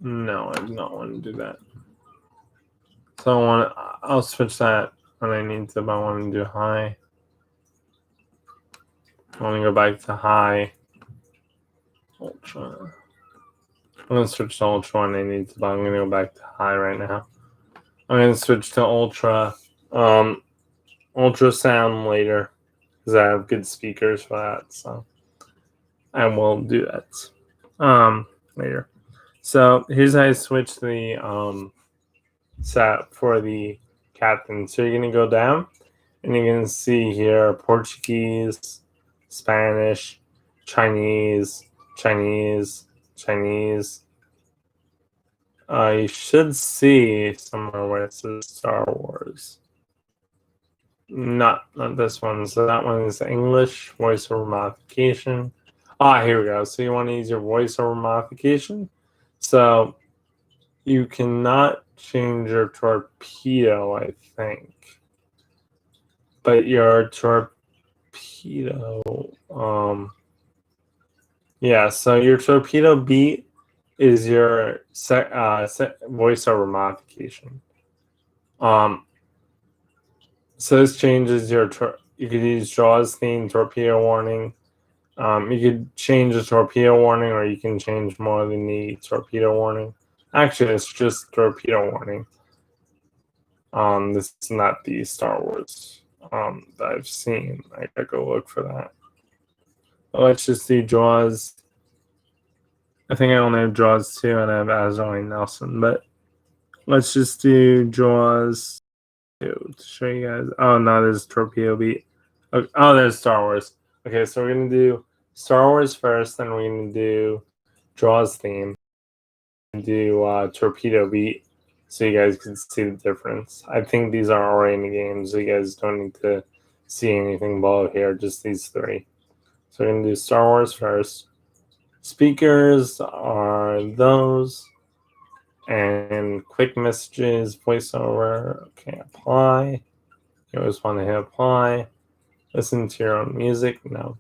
I do not want to do that. So I'll switch that when I need to, but I want to do high. I want to go back to high. Ultra. I'm going to switch to ultra when I need to, but I'm going to go back to high right now. I'm going to switch to ultra. Ultra sound later, because I have good speakers for that, so I will do that later. So here's how I switch the set for the captain. So you're going to go down, and you're going to see here Portuguese, Spanish, Chinese, Chinese, Chinese. You should see somewhere where it says Star Wars. Not this one. So that one is English, voiceover modification. Here we go. So you want to use your voiceover modification. So you cannot change your torpedo, I think. But your torpedo, yeah, so your torpedo beat is your voiceover modification. So this changes your, you could use Jaws theme, torpedo warning. You could change the torpedo warning, or you can change more than the torpedo warning. Actually, it's just torpedo warning. This is not the Star Wars that I've seen. I gotta go look for that. But let's just do Jaws. I think I only have Jaws 2 and I have Azrael Nelson, but let's just do Jaws 2 to show you guys. Oh no, there's Torpedo Beat. Oh, there's Star Wars. Okay, so we're gonna do Star Wars first, then we're gonna do Jaws theme, and do Torpedo Beat, so you guys can see the difference. I think these are already in the game, so you guys don't need to see anything below here, just these three. So we're gonna do Star Wars first. Speakers are those, and quick messages, voiceover. Okay, apply. You always want to hit apply. Listen to your own music. No.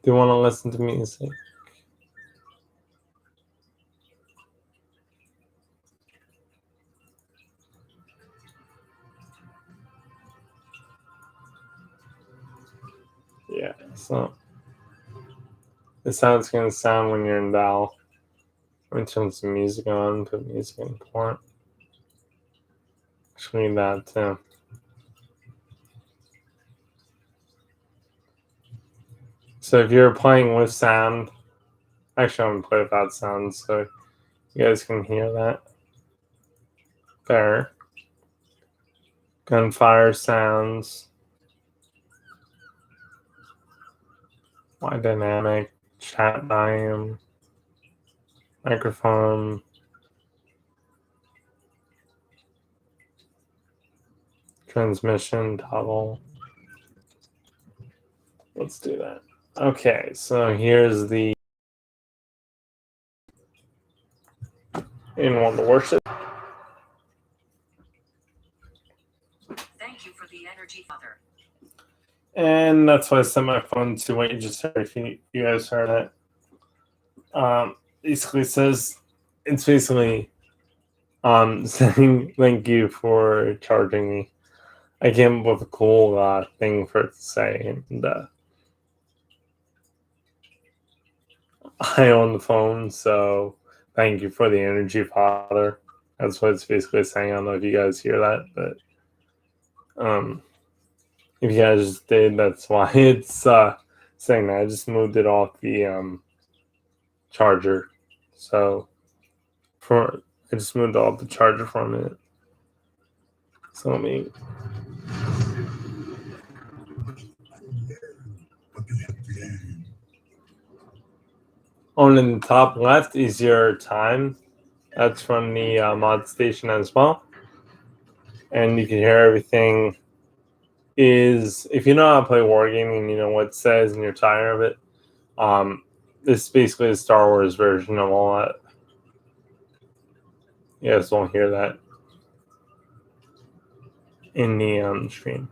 Do you want to listen to music? Yeah, so this is how it's going to sound when you're in Val. I'm going to turn some music on, put music in port. Show you that too. So if you're playing with sound, actually I'm going to play without sound so you guys can hear that. There. Gunfire sounds. Wide dynamic, chat volume, microphone, transmission, toggle. Let's do that. Okay, so here's the in one of the Warships. Thank you for the energy, Father. And that's why I set my phone to what you just heard. If you guys heard it, basically says it's basically saying thank you for charging me. I came up with a cool thing for it to say, and I own the phone, so thank you for the energy, Father. That's what it's basically saying. I don't know if you guys hear that, but if you guys did, that's why it's saying that. I just moved it off the charger, so I just moved off the charger for a minute. So let me. On in the top left is your time. That's from the mod station as well. And you can hear everything is, if you know how to play wargaming and you know what it says and you're tired of it, this is basically a Star Wars version of all that. You guys won't hear that in the stream.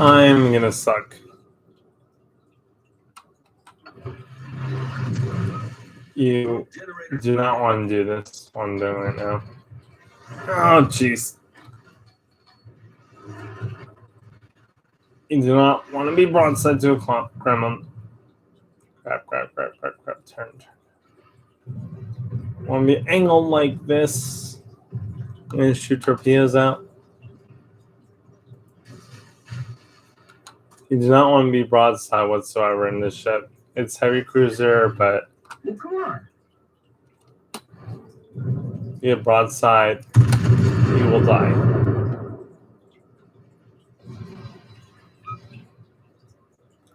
I'm gonna suck. You do not want to do this one I'm doing right now. Oh, jeez. You do not want to be broadside to a Kremlin. Crap. Turned. Want to be angled like this and shoot torpedoes out. You do not want to be broadside whatsoever in this ship. It's heavy cruiser, but come on. you get broadside, you will die.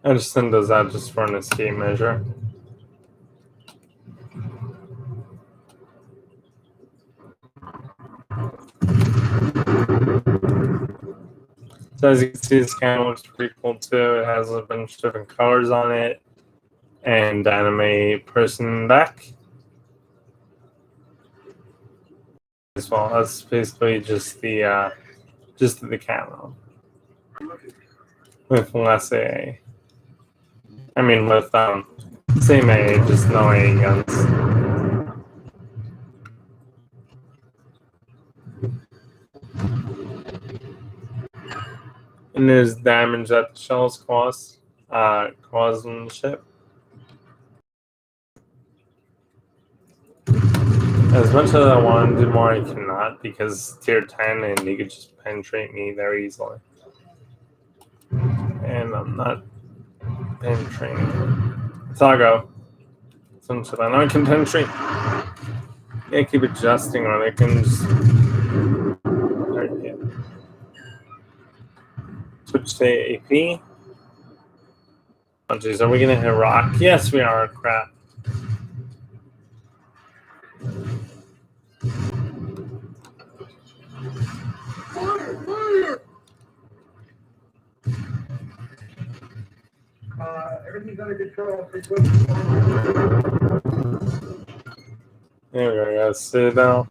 Anderson does that just for an escape measure. So as you can see, this camera looks pretty cool too. It has a bunch of different colors on it, and anime person back as well. That's basically just the camo with less AA. I mean, with same AA, just no AA guns. And there's damage that the shells cause on the ship. As much as I want to do more, I cannot because tier 10 and you could just penetrate me very easily. And I'm not penetrating. Sago. Some shit I know I can penetrate. Yeah, keep adjusting or they can just. Right, yeah. Switch to AP. Oh, geez, are we gonna hit rock? Yes, we are. Crap. Everything's under control. There we go, guys. Sit down.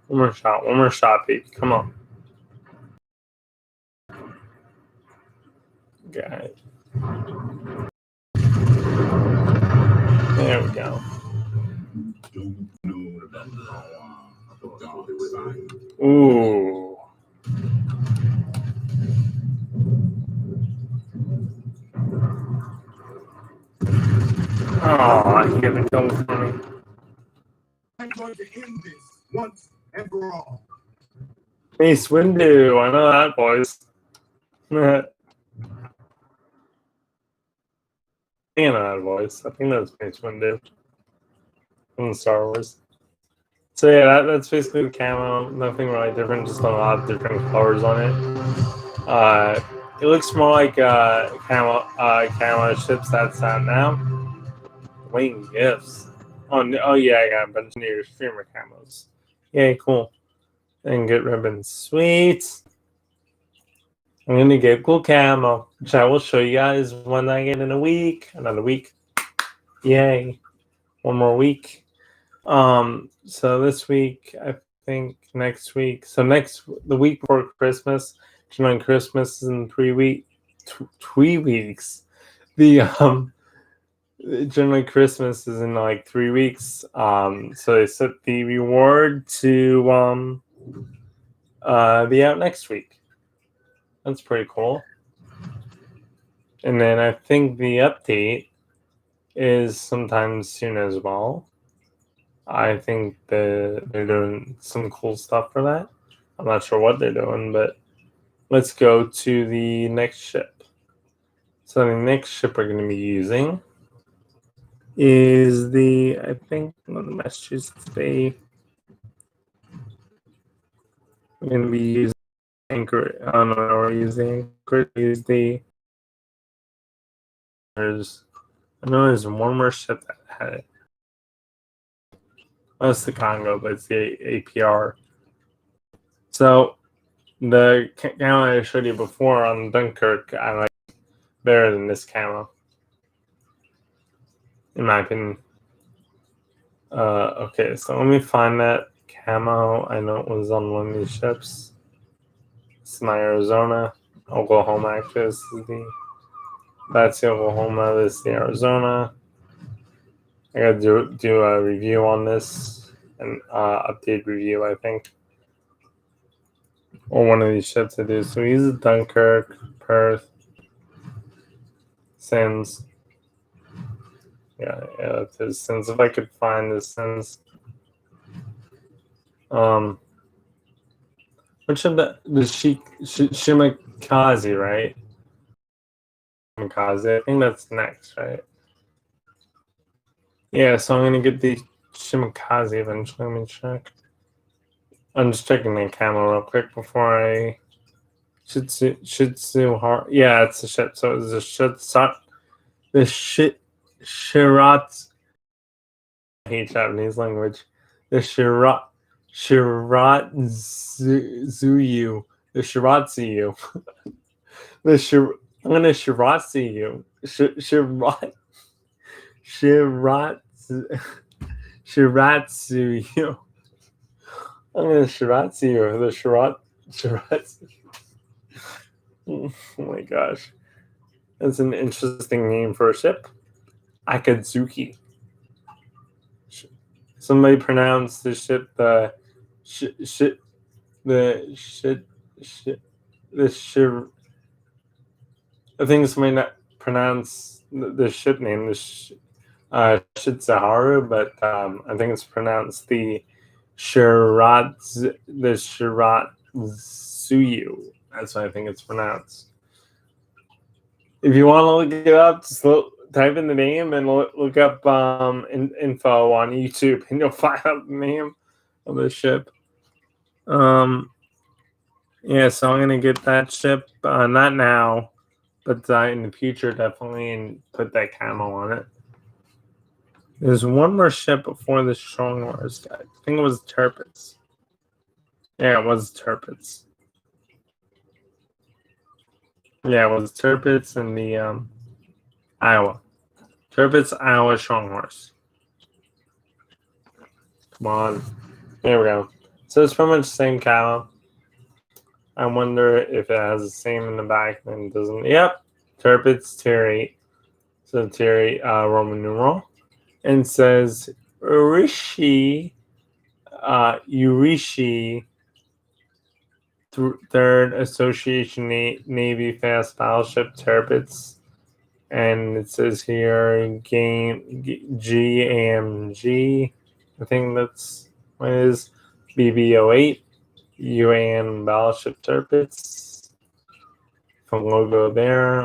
One more shot, baby. Come on. Okay. There we go. Ooh. Oh, I can't even tell for me. I'm going to end this once and for all. Mace Windu, I know that, boys. I know that voice. I think that's Mace Windu from Star Wars. So yeah, that's basically the camo. Nothing really different, just a lot of different colors on it. It looks more like camera ships that's out now. Waiting gifts. Oh yeah, I got a bunch of your streamer camos. Yay, cool. And get ribbons. Sweet. I'm gonna get cool camo, which I will show you guys when I get in a week. Another week. Yay. One more week. So this week, I think next week. So the week before Christmas, January Christmas is in 3 weeks. The generally Christmas is in like 3 weeks. So they set the reward to be out next week. That's pretty cool. And then I think the update is sometime soon as well. I think they're doing some cool stuff for that. I'm not sure what they're doing, but let's go to the next ship. So the next ship we're going to be using is I think one of the Massachusetts Bay. We're going to be using Anchor. I don't know, we're using Anchor. I know there's one more ship that had it. That's the Congo, but it's the APR. So the camo I showed you before on Dunkirk, I like better than this camo, in my opinion. Okay, so let me find that camo. I know it was on one of these ships. It's my Arizona, Oklahoma. Actually, that's the Oklahoma. This is the Arizona. I gotta do a review on this, an update review, I think, or one of these ships I do. So he's Dunkirk, Perth, Sins. Yeah, that's his Sins. If I could find this Sins. Which of the Shimakaze, right? Shimakaze. I think that's next, right? Yeah, so I'm gonna get the Shimakaze eventually. Let me check. I'm just checking the camo real quick before I Shitsu Har. Yeah, it's a ship. So it's a Shiratsu. I hate Japanese language. The Shiratsuyu. The Shiratsuyu. I'm gonna Shiratsuyu. Shiratsuyu. I'm gonna Shiratsuyu. The Shiratsu. Oh my gosh. That's an interesting name for a ship. Akatsuki. Somebody pronounced the ship the I think somebody not pronounce the ship name Shitsaharu, but I think it's pronounced the Shiratsuyu. That's what I think it's pronounced. If you want to look it up, just type in the name and look up info on YouTube, and you'll find out the name of the ship. Yeah, so I'm gonna get that ship, not now, but in the future definitely, and put that camo on it. There's one more ship before the Strong Wars guy. I think it was Tirpitz. Yeah, it was Tirpitz. Yeah, it was Tirpitz and the Iowa. Tirpitz, Iowa Strong Horse. Come on. There we go. So it's pretty much the same camo. I wonder if it has the same in the back and it doesn't. Yep. Tirpitz tier 8. So tier 8 Roman numeral. And it says Urishi Third Association Navy Fast Battleship Tirpitz. And it says here game GAMG. I think that's what it is. BB-08 UAN Battleship Tirpitz. From logo there.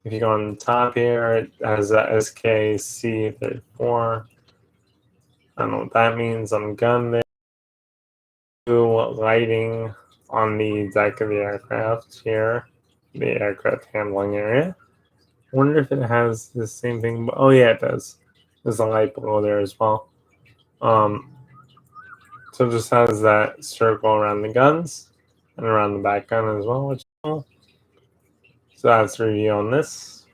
If you go on the top here, it has a SKC34. I don't know what that means on the gun there. Lighting. on the deck of the aircraft here, the aircraft handling area. I wonder if it has the same thing. Oh yeah, it does. There's a light below there as well. So it just has that circle around the guns and around the back gun as well, which is cool. So that's the review on this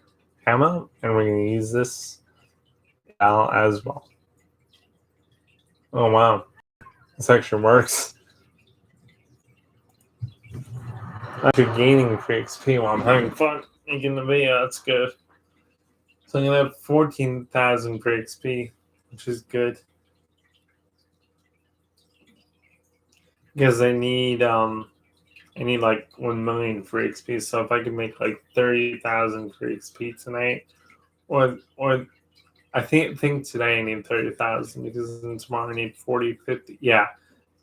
camo, and we're going to use this as well. Oh wow, this actually works. I'm actually gaining free XP while I'm having fun making the video. That's good. So I'm gonna have 14,000 free XP, which is good. Because I need like 1 million free XP. So if I could make like 30,000 free XP tonight, or I think today I need 30,000 because then tomorrow I need 40, 50. Yeah,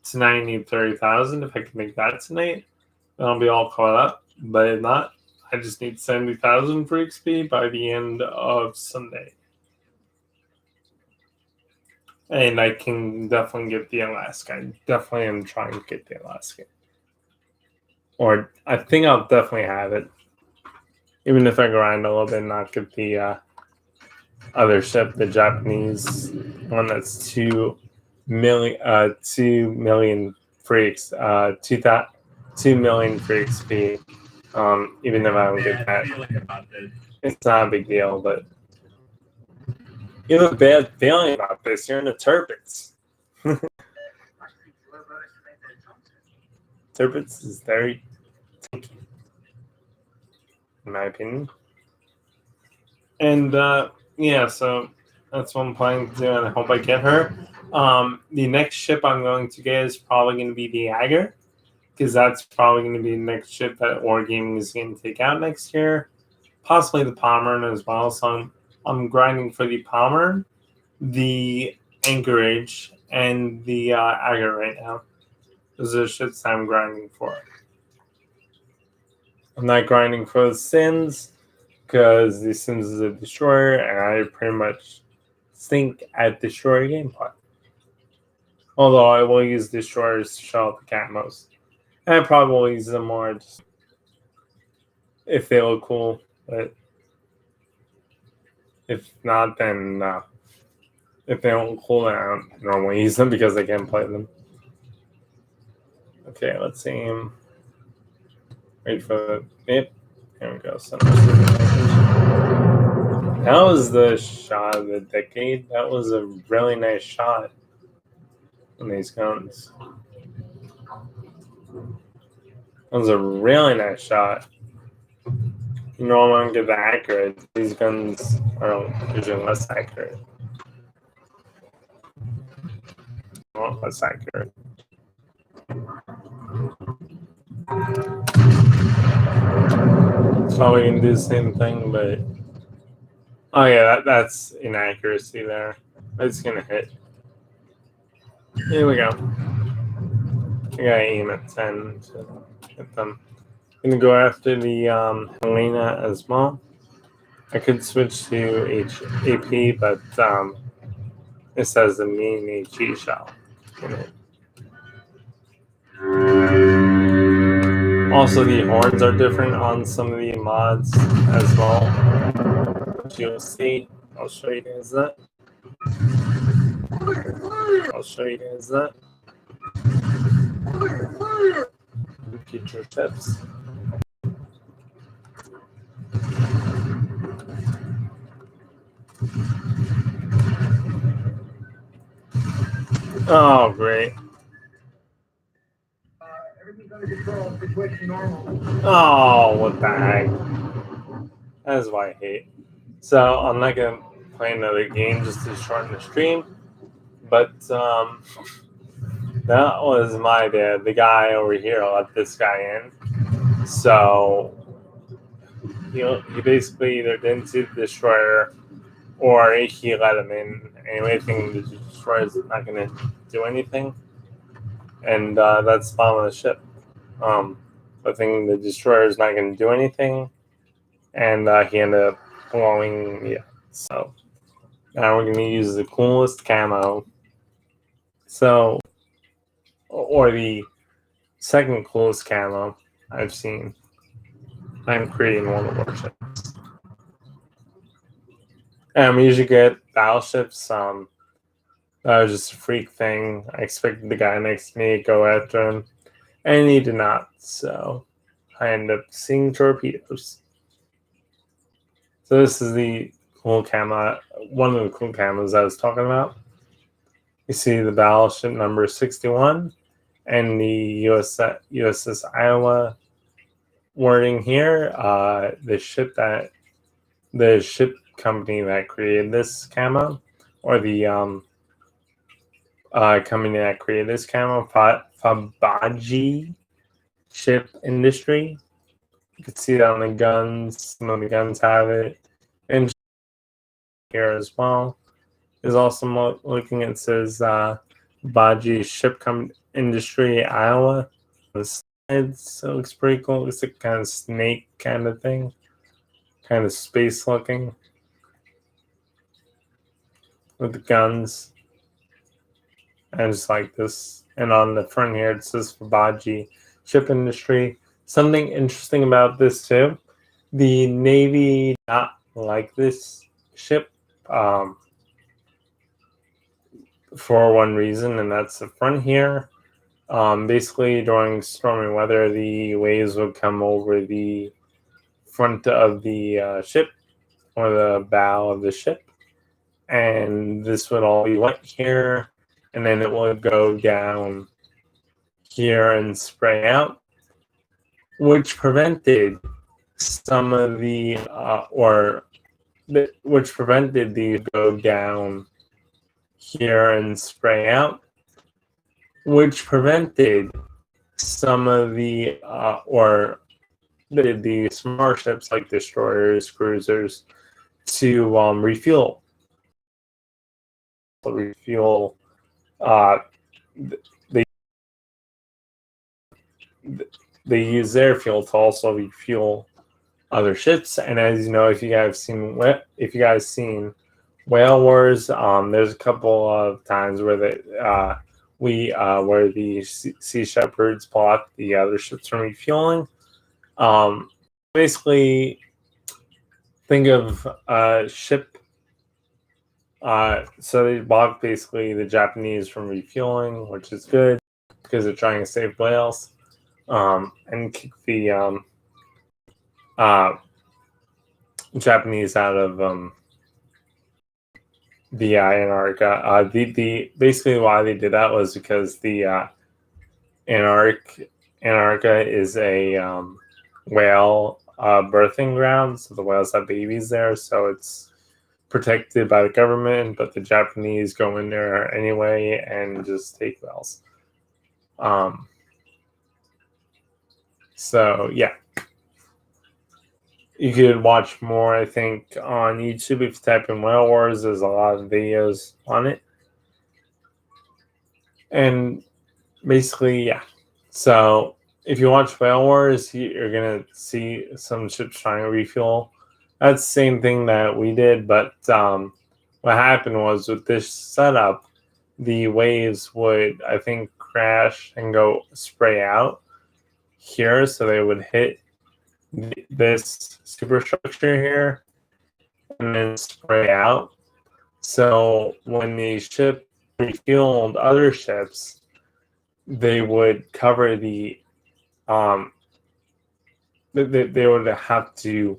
tonight I need 30,000. If I could make that tonight, then I'll be all caught up. But if not, I just need 70,000 for XP by the end of Sunday. And I can definitely get the Alaska. I definitely am trying to get the Alaska. Or I think I'll definitely have it. Even if I grind a little bit and not get the other ship, the Japanese one that's 2 million freaks, 2 million for XP. Even if I don't get that, it's not a big deal. But you have a bad feeling about this. You're in the turbines. Turbines is very tinky, in my opinion. And yeah, so that's what I'm planning to do, and I hope I get her. The next ship I'm going to get is probably going to be the Jagger, because that's probably going to be the next ship that Wargaming is going to take out next year. Possibly the Pommern as well. So I'm grinding for the Pommern, the Anchorage, and the Jagger right now. Those are the ships I'm grinding for. I'm not grinding for the Sins, because the Sims is a destroyer, and I pretty much think at destroyer gameplay. Although I will use destroyers to show off the camos. And I probably will use them more just if they look cool. But if not, then no. If they don't look cool, then I don't normally use them because I can't play them. Okay, let's see. Wait for the... Yep. Here we go. That was the shot of the decade. That was a really nice shot on these guns. That was a really nice shot. You normally don't get that accurate. These guns are usually less accurate. Well, less accurate. It's probably going to do the same thing, but... Oh yeah, that's inaccuracy there. It's going to hit. Here we go. I gotta aim at 10 to hit them. I'm going to go after the Helena as well. I could switch to AP, but it says the main HE shell in it. Also, the horns are different on some of the mods as well. Which you'll see. I'll show you guys that. Future tips. Oh, great. Everything's under control. Situation normal. Oh, what the heck? That is what I hate. So I'm not gonna play another game just to shorten the stream, but that was my bad. The guy over here let this guy in, so he basically either didn't see the destroyer or he let him in. Anyway, thinking the destroyer is not gonna do anything, and that's the bottom of the ship. I think the destroyer is not going to do anything, and he ended up blowing me up. So now we're going to use the coolest camo. So, or the second coolest camo I've seen. I'm creating one of the warships. And we usually get battleships. That was just a freak thing. I expected the guy next to me to go after him, and he did not. So I ended up seeing torpedoes. So this is the cool camo, one of the cool camos I was talking about. You see the battleship number 61 and the USS Iowa wording here. The ship company that created this camo, or the company that created this camo, Fabaji Ship Industry. You can see that on the guns. Some of the guns have it, and here as well is also looking. It says Baji Ship Industry, Iowa. It looks pretty cool. It's a kind of snake kind of thing, kind of space looking with the guns, and just like this. And on the front here it says Fabaji Ship Industry. Something interesting about this too, the Navy not like this ship for one reason, and that's the front here. Basically, during stormy weather, the waves would come over the front of the ship or the bow of the ship, and this would all be wet here, and then it would go down here and spray out, which prevented some of which prevented the go down here and spray out, which prevented some of the smaller ships like destroyers, cruisers to refuel. They use their fuel to also refuel other ships. And as you know, if you guys seen Whale Wars, there's a couple of times where where the Sea Shepherds block the other ships from refueling. Basically, think of a ship. So they block basically the Japanese from refueling, which is good because they're trying to save whales, and kick the Japanese out of the Antarctica. Basically why they did that was because the Antarctica is a whale birthing ground, so the whales have babies there, so it's protected by the government, but the Japanese go in there anyway and just take whales. So yeah, you could watch more, I think, on YouTube if you type in Whale Wars. There's a lot of videos on it, and basically, yeah. So if you watch Whale Wars, you're gonna see some ships trying to refuel. That's the same thing that we did, but what happened was with this setup, the waves would, I think, crash and go spray out here, so they would hit this superstructure here and then spray out. So when the ship refueled other ships, they would cover the they would have to,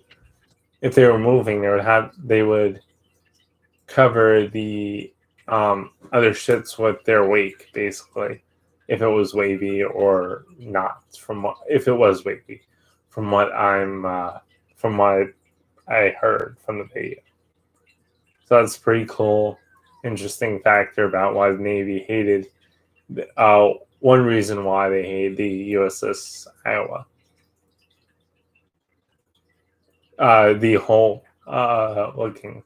if they were moving, they would cover the other ships with their wake, basically, if it was wavy or not. If it was wavy, from what I heard from the video. So that's a pretty cool, interesting factor about why the Navy hated. One reason why they hated the USS Iowa. The whole looking,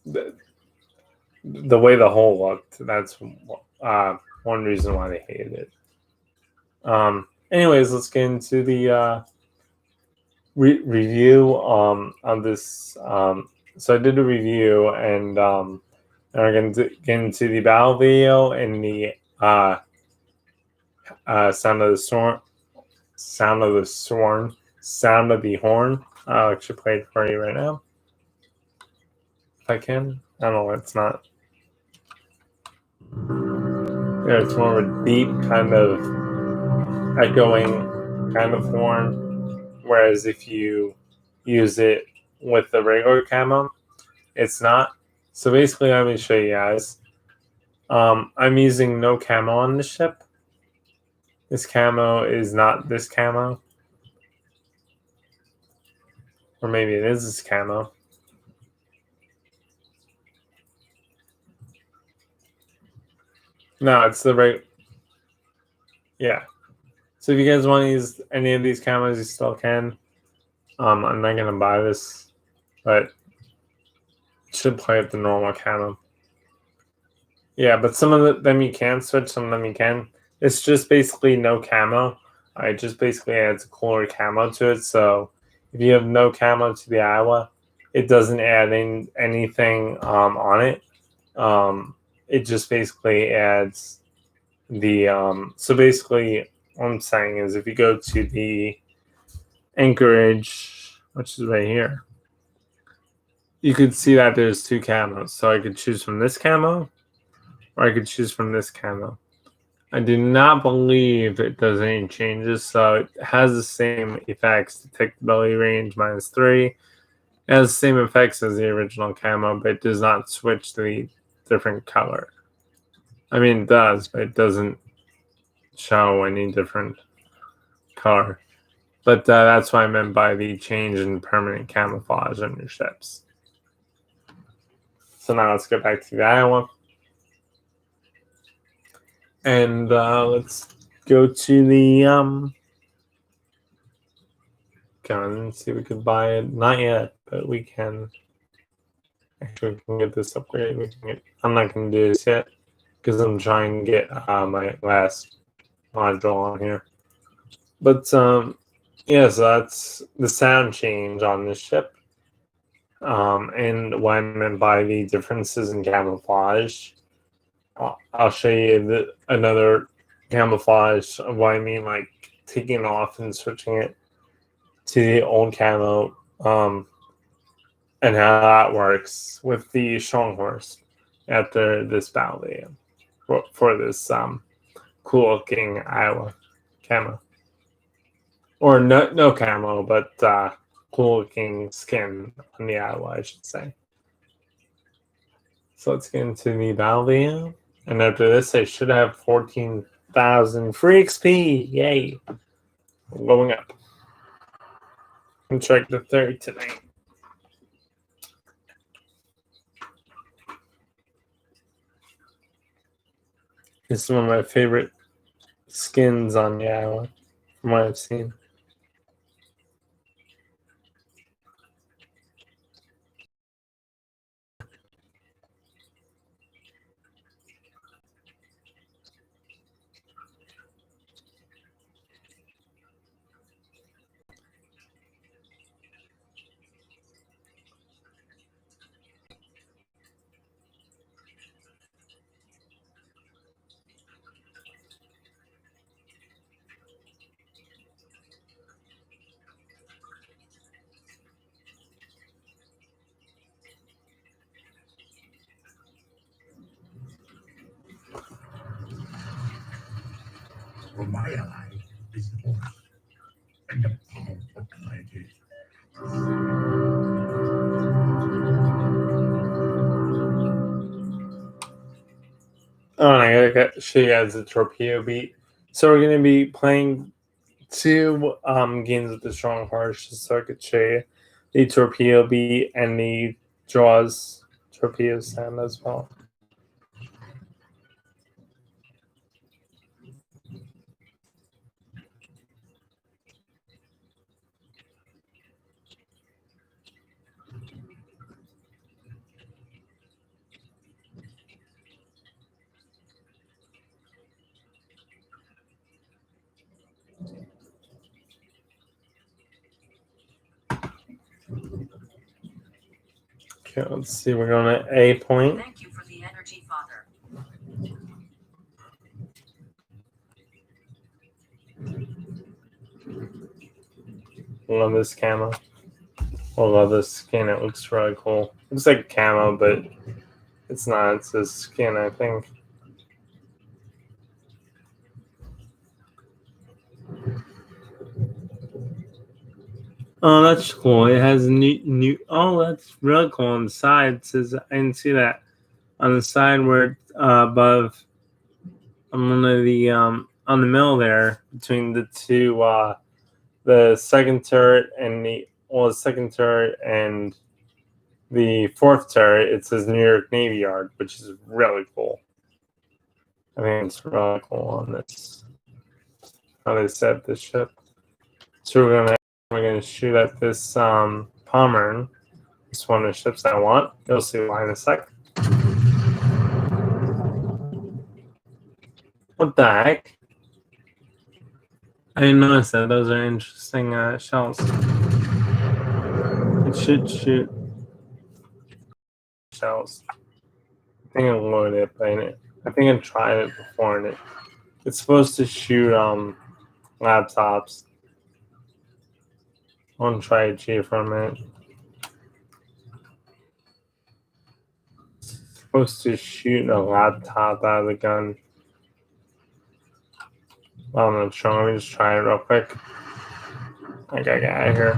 the way the hull looked. That's one reason why they hated it. Anyways, let's get into the review on this. So I did a review, and we're going to get into the battle video and the sound of the storm, sound of the sworn, sound of the horn. I'll actually play it for you right now. If I can. I don't know, it's not. Yeah, it's more of a deep kind of echoing kind of horn. Whereas if you use it with the regular camo, it's not. So basically, let me show you guys. I'm using no camo on the ship. This camo is not this camo. Or maybe it is this camo. No, it's the right. Yeah. So if you guys want to use any of these camos, you still can. I'm not gonna buy this, but should play with the normal camo. Yeah, but some of them you can switch, some of them you can. It's just basically no camo. It just basically adds a cooler camo to it. So if you have no camo to the Iowa, it doesn't add in anything on it. It just basically adds the so basically what I'm saying is if you go to the Anchorage, which is right here, you could see that there's two camos. So I could choose from this camo or I could choose from this camo. I do not believe it does any changes, so it has the same effects. Detectability range -3. It has the same effects as the original camo, but it does not switch to the different color. I mean, it does, but it doesn't show any different color. But that's what I meant by the change in permanent camouflage on your ships. So now let's get back to the Iowa. And let's go to the gun and see if we can buy it. Not yet, but we can. Actually, we can get this upgrade. I'm not going to do this yet because I'm trying to get my last module on here. But yeah, so that's the sound change on this ship. And what I meant by the differences in camouflage. I'll show you another camouflage of what I mean, like taking off and switching it to the old camo, and how that works with the strong horse after this battle video for this cool looking Iowa camo, or no camo, but cool looking skin on the Iowa, I should say. So let's get into the battle video. And after this, I should have 14,000 free XP. Yay. Going up. And check the 30 tonight. This is one of my favorite skins on the Iowa, from what I've seen. For my ally is the force and the power of Atlantis. Oh, and I gotta show you guys the torpedo beat. So we're gonna be playing 2 games with the strong horse, just so I could show you the torpedo beat and the draws torpedo sound as well. Okay, let's see. We're going to A point. Thank you for the energy, Father. Love this camo. I love this skin. It looks really cool. Looks like camo, but it's not. It's a skin, I think. Oh, that's cool. It has new. Oh, that's really cool on the side. It says I didn't see that on the side where above on one of the on the middle there between the two the second turret and the second turret and the fourth turret. It says New York Navy Yard, which is really cool. I think it's really cool on this how they set this ship. So we're gonna shoot at this Pommern. It's one of the ships I want. You'll see why in a sec. What the heck? I didn't notice that. Those are interesting shells. It should shoot shells. I think I loaded it, but I think I tried it before, and it's supposed to shoot laptops. I want to try it G for a minute. It's supposed to shoot a laptop out of the gun. I'm not sure. Let me just try it real quick. I gotta get out of here.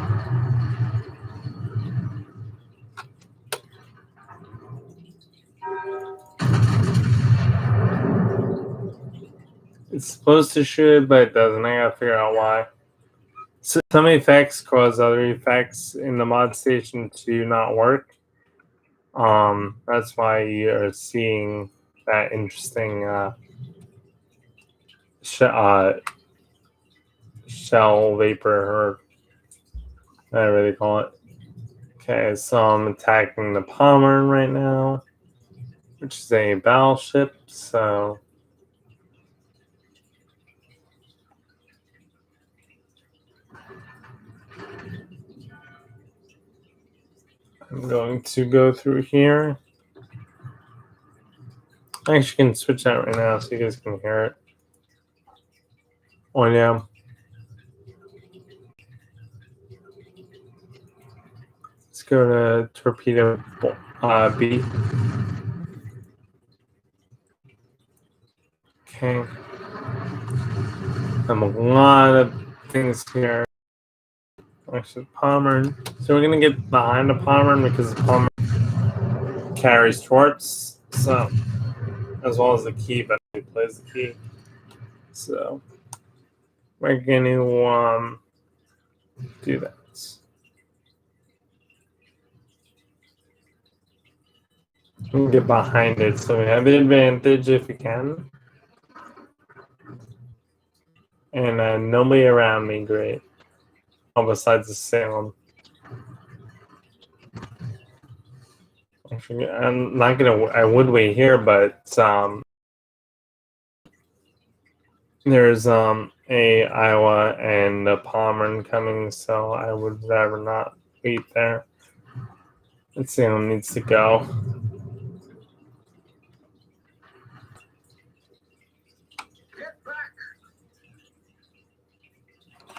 It's supposed to shoot it, but it doesn't. I gotta figure out why. So some effects cause other effects in the mod station to not work. That's why you're seeing that interesting shell vapor, or whatever they call it. Okay, so I'm attacking the Pommern right now, which is a battleship. So I'm going to go through here. I actually can switch that right now so you guys can hear it. Oh yeah. Let's go to torpedo B. Okay. A lot of things here. Actually, Pommern. So we're gonna get behind the Pommern because the Pommern carries torps, so as well as the key, but he plays the key. So we're gonna do that. We get behind it, so we have the advantage if we can. And nobody around me, great. All besides the Salem. Actually, I'm not gonna. I would wait here, but there's a Iowa and a Pommern coming, so I would rather not wait there. Let's see who needs to go.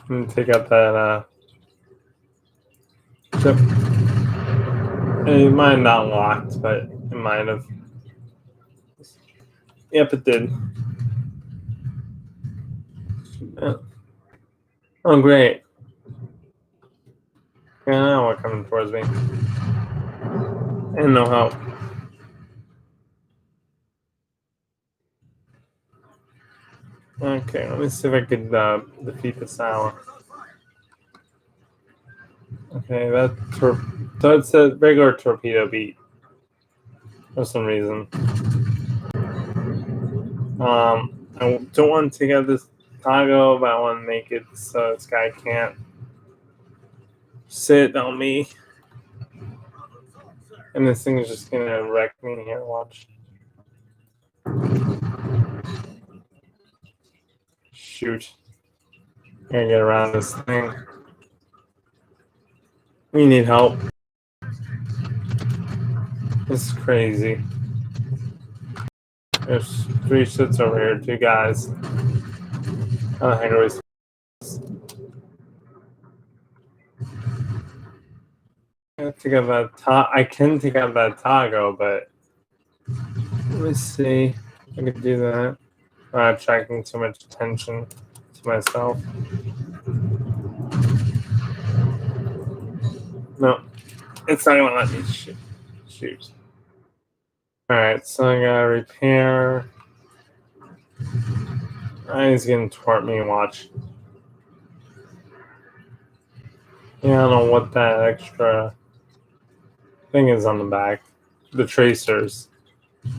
I'm gonna take out that ship. It might have not locked, but it might have. Yep, it did. Yeah. Oh, great. Yeah, now we're coming towards me. And no help. Okay, let me see if I could defeat this hour. Okay, so it's a regular torpedo beat for some reason. I don't want to take out this cargo, but I want to make it so this guy can't sit on me. And this thing is just gonna wreck me here. Watch. Shoot. Gotta get around this thing. We need help. This is crazy. There's 3 ships over here, 2 guys. I don't think I think of that. I can think of that Tago, but let me see. I could do that. I'm not attracting too much attention to myself. No, it's not gonna let me shoot. All right, so I gotta repair. He's gonna twerp me. Watch. Yeah, I don't know what that extra thing is on the back. The tracers.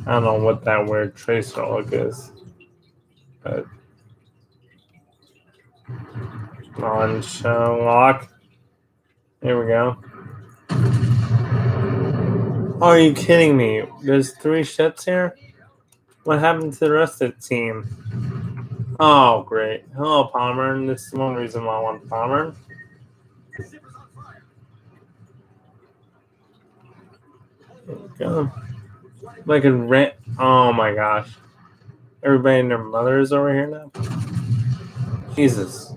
I don't know what that weird tracer look is. But on show lock. Here we go. Oh, are you kidding me? There's 3 ships here? What happened to the rest of the team? Oh, great. Hello, Palmer. This is one reason why I want Palmer. There we go. Like a rent. Oh my gosh. Everybody and their mother is over here now? Jesus.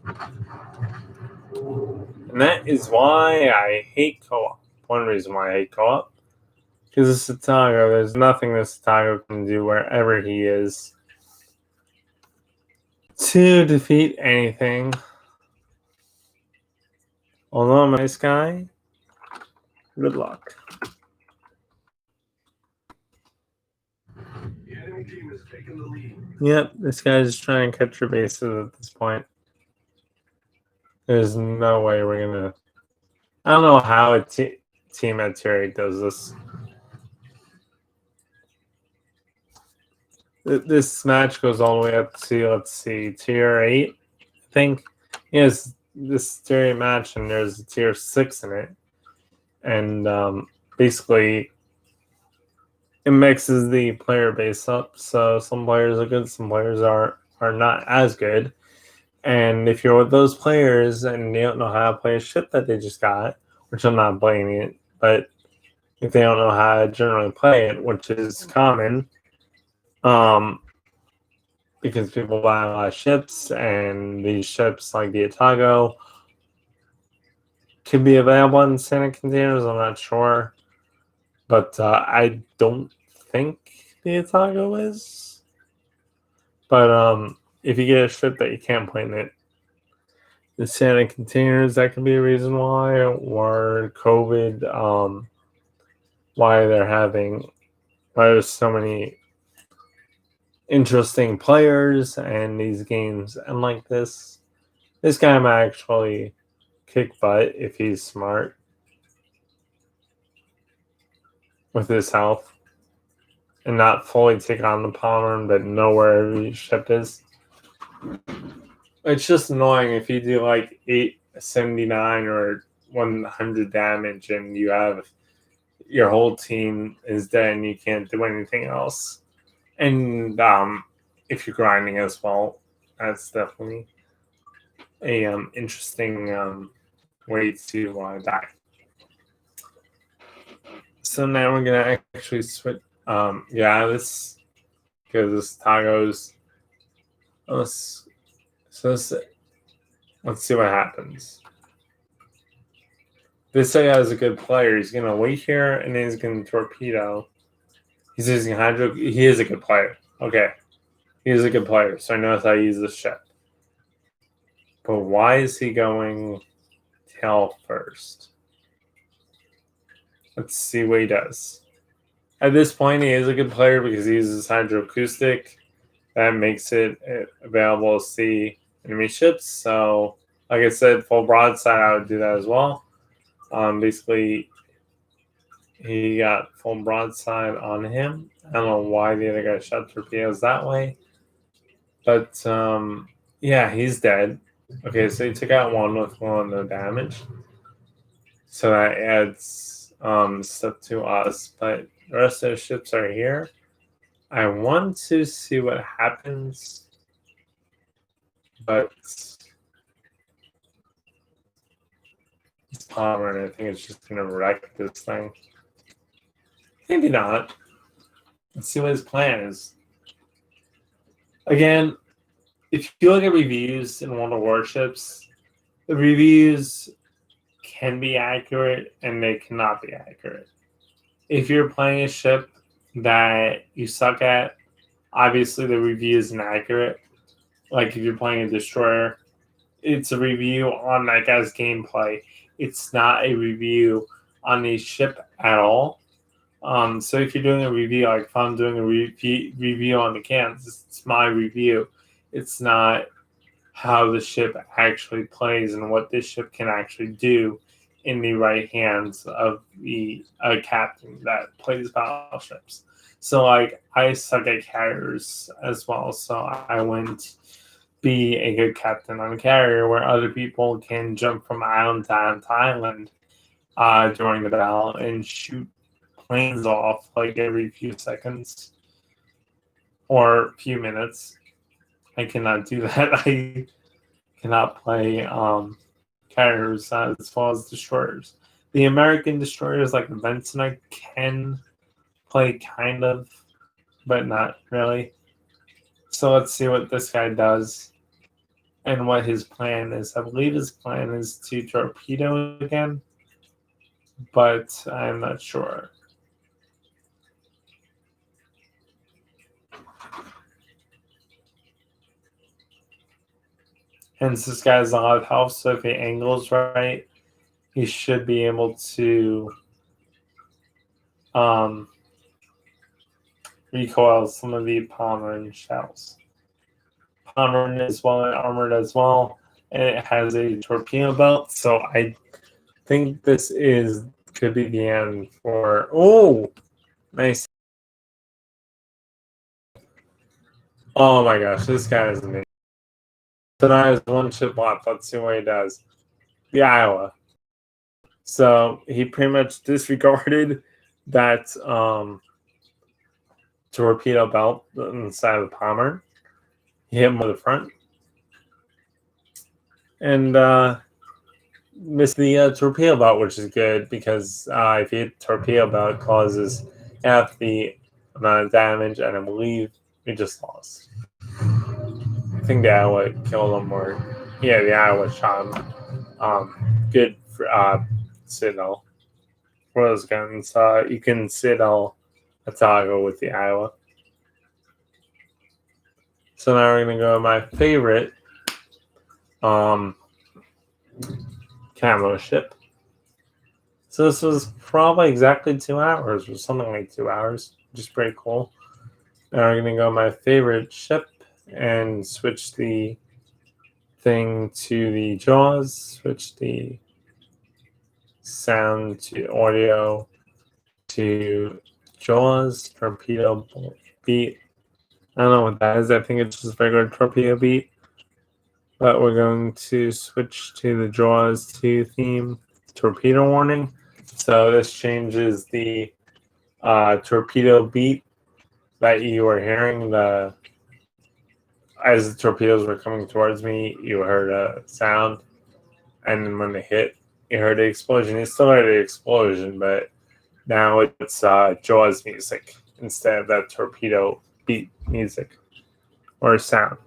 And that is why I hate co-op. One reason why I hate co-op. Because it's Satago. There's nothing that Satago can do wherever he is to defeat anything. Although I'm a nice guy, good luck. The enemy team has taken the lead. Yep, this guy's just trying to catch your bases at this point. There's no way we're gonna. I don't know how a team at tier 8 does this. This match goes all the way up to, let's see, tier 8, I think. Yes, this tier 8 match, and there's a tier 6 in it. And basically, it mixes the player base up. So some players are good, some players are not as good. And if you're with those players and they don't know how to play a ship that they just got, which I'm not blaming it, but if they don't know how to generally play it, which is common, because people buy a lot of ships, and these ships like the Atago could be available in standard containers. I'm not sure, but I don't think the Atago is. But if you get a ship that you can't play in it, the standard containers, that could be a reason why, or COVID, why there's so many interesting players and these games. And like this guy might actually kick butt if he's smart with his health and not fully take on the Palmer, but know where every ship is. It's just annoying if you do like 879 or 100 damage and you have your whole team is dead and you can't do anything else. And if you're grinding as well, that's definitely a interesting way to die. So now we're gonna actually switch. This because this Tago's. Let's see what happens. This guy is a good player. He's gonna wait here and then he's gonna torpedo. He's using hydro. He is a good player. Okay, he is a good player. So I know how to use this ship. But why is he going tail first? Let's see what he does. At this point, he is a good player because he uses hydroacoustic. That makes it available to see enemy ships. So, like I said, full broadside, I would do that as well. Basically, he got full broadside on him. I don't know why the other guy shot torpedoes that way. But, yeah, he's dead. Okay, so he took out one with no damage. So that adds stuff to us. But the rest of the ships are here. I want to see what happens. But it's Palmer, and I think it's just going to wreck this thing. Maybe not. Let's see what his plan is. Again, if you look at reviews in one of the Warships, the reviews can be accurate and they cannot be accurate. If you're playing a ship that you suck at, obviously the review isn't accurate. Like if you're playing a destroyer, it's a review on that guy's gameplay. It's not a review on the ship at all. So if you're doing a review, like if I'm doing a review on the cans, it's my review. It's not how the ship actually plays and what this ship can actually do in the right hands of the captain that plays battleships. So like I suck at carriers as well, so I wouldn't be a good captain on a carrier where other people can jump from island to island during the battle and shoot planes off like every few seconds or few minutes. I cannot do that. I cannot play carriers as well as destroyers. The American destroyers like the Benson I can play kind of, but not really. So let's see what this guy does and what his plan is. I believe his plan is to torpedo again, but I'm not sure. Hence, this guy has a lot of health, so if he angles right, he should be able to recoil some of the Pomeran shells. Pomeran is well armored as well, and it has a torpedo belt, so I think this could be the end for. Oh, nice. Oh my gosh, this guy is amazing. Tonight is one ship left. Let's see what he does. The Iowa. So he pretty much disregarded that torpedo belt inside of the Pomeran. He hit him with the front. And missed the torpedo belt, which is good because if you hit torpedo belt, it causes half the amount of damage, and I believe we just lost. I think the Iowa killed him, or yeah, the Iowa shot him. Good for Citadel. For those guns, you can Citadel a toggle with the Iowa. So now we're gonna go to my favorite camo ship. So this was probably exactly 2 hours or something like 2 hours, which is pretty cool. Now we're gonna go my favorite ship and switch the thing to the jaws, switch the sound to audio to jaws, torpedo beat. I don't know what that is. I think it's just regular torpedo beat. But we're going to switch to the jaws to theme torpedo warning. So this changes the torpedo beat that you were hearing. As the torpedoes were coming towards me, you heard a sound, and then when they hit, you heard the explosion. You still heard the explosion, but now it's jaws music instead of that torpedo beat music or sound.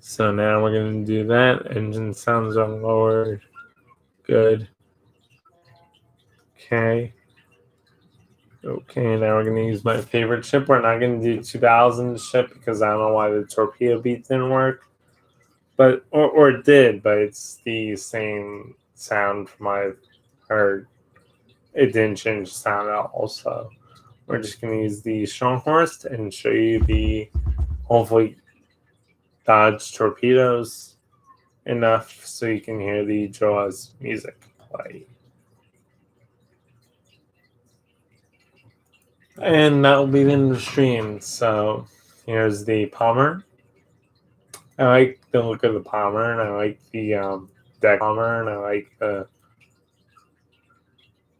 So now we're going to do that. Engine sounds on lower. Good. Okay. Okay, now we're going to use my favorite ship. We're not going to do 2000 ship because I don't know why the torpedo beat didn't work. But or it did, but it's the same sound from I've heard. It didn't change the sound at all. So we're just going to use the Stronghorst and show you the hopefully dodge torpedoes enough so you can hear the jaws music play. And that will be in the stream. So here's the Palmer. I like the look of the Palmer, and I like the deck Palmer, and I like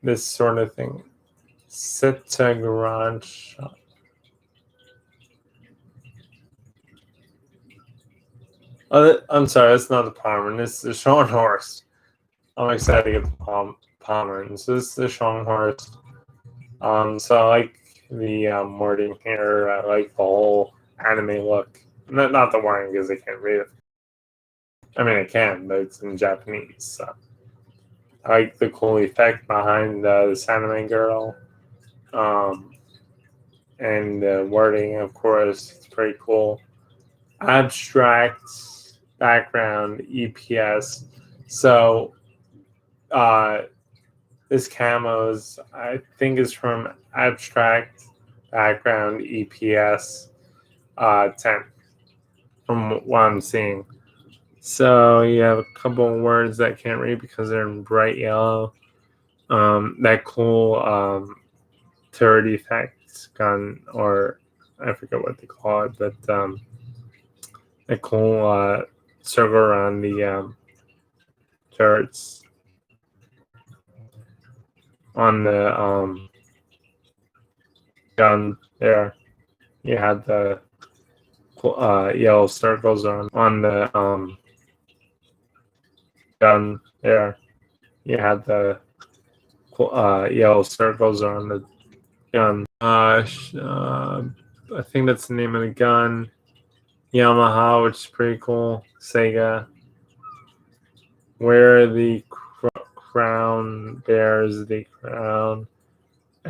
this sort of thing. Set to garage shot. Oh, I'm sorry, that's not the Palmer. This is the Stronghorst. I'm excited to get the Palmer. And so this is the Stronghorst. So I like the wording here. I like the whole anime look. Not the wording because I can't read it. I mean, I can, but it's in Japanese. So I like the cool effect behind this anime girl. Um, and the wording, of course, it's pretty cool. Abstract background EPS. So this camos, I think, is from abstract background EPS 10, from what I'm seeing. So you have a couple of words that I can't read because they're in bright yellow. That cool turret effect gun, or I forget what they call it, but that cool circle around the turrets on the gun there. You had the yellow circles on the gun there. You had the yellow circles on the gun. I think that's the name of the gun. Yamaha, which is pretty cool. Sega. Where the crown bears the crown.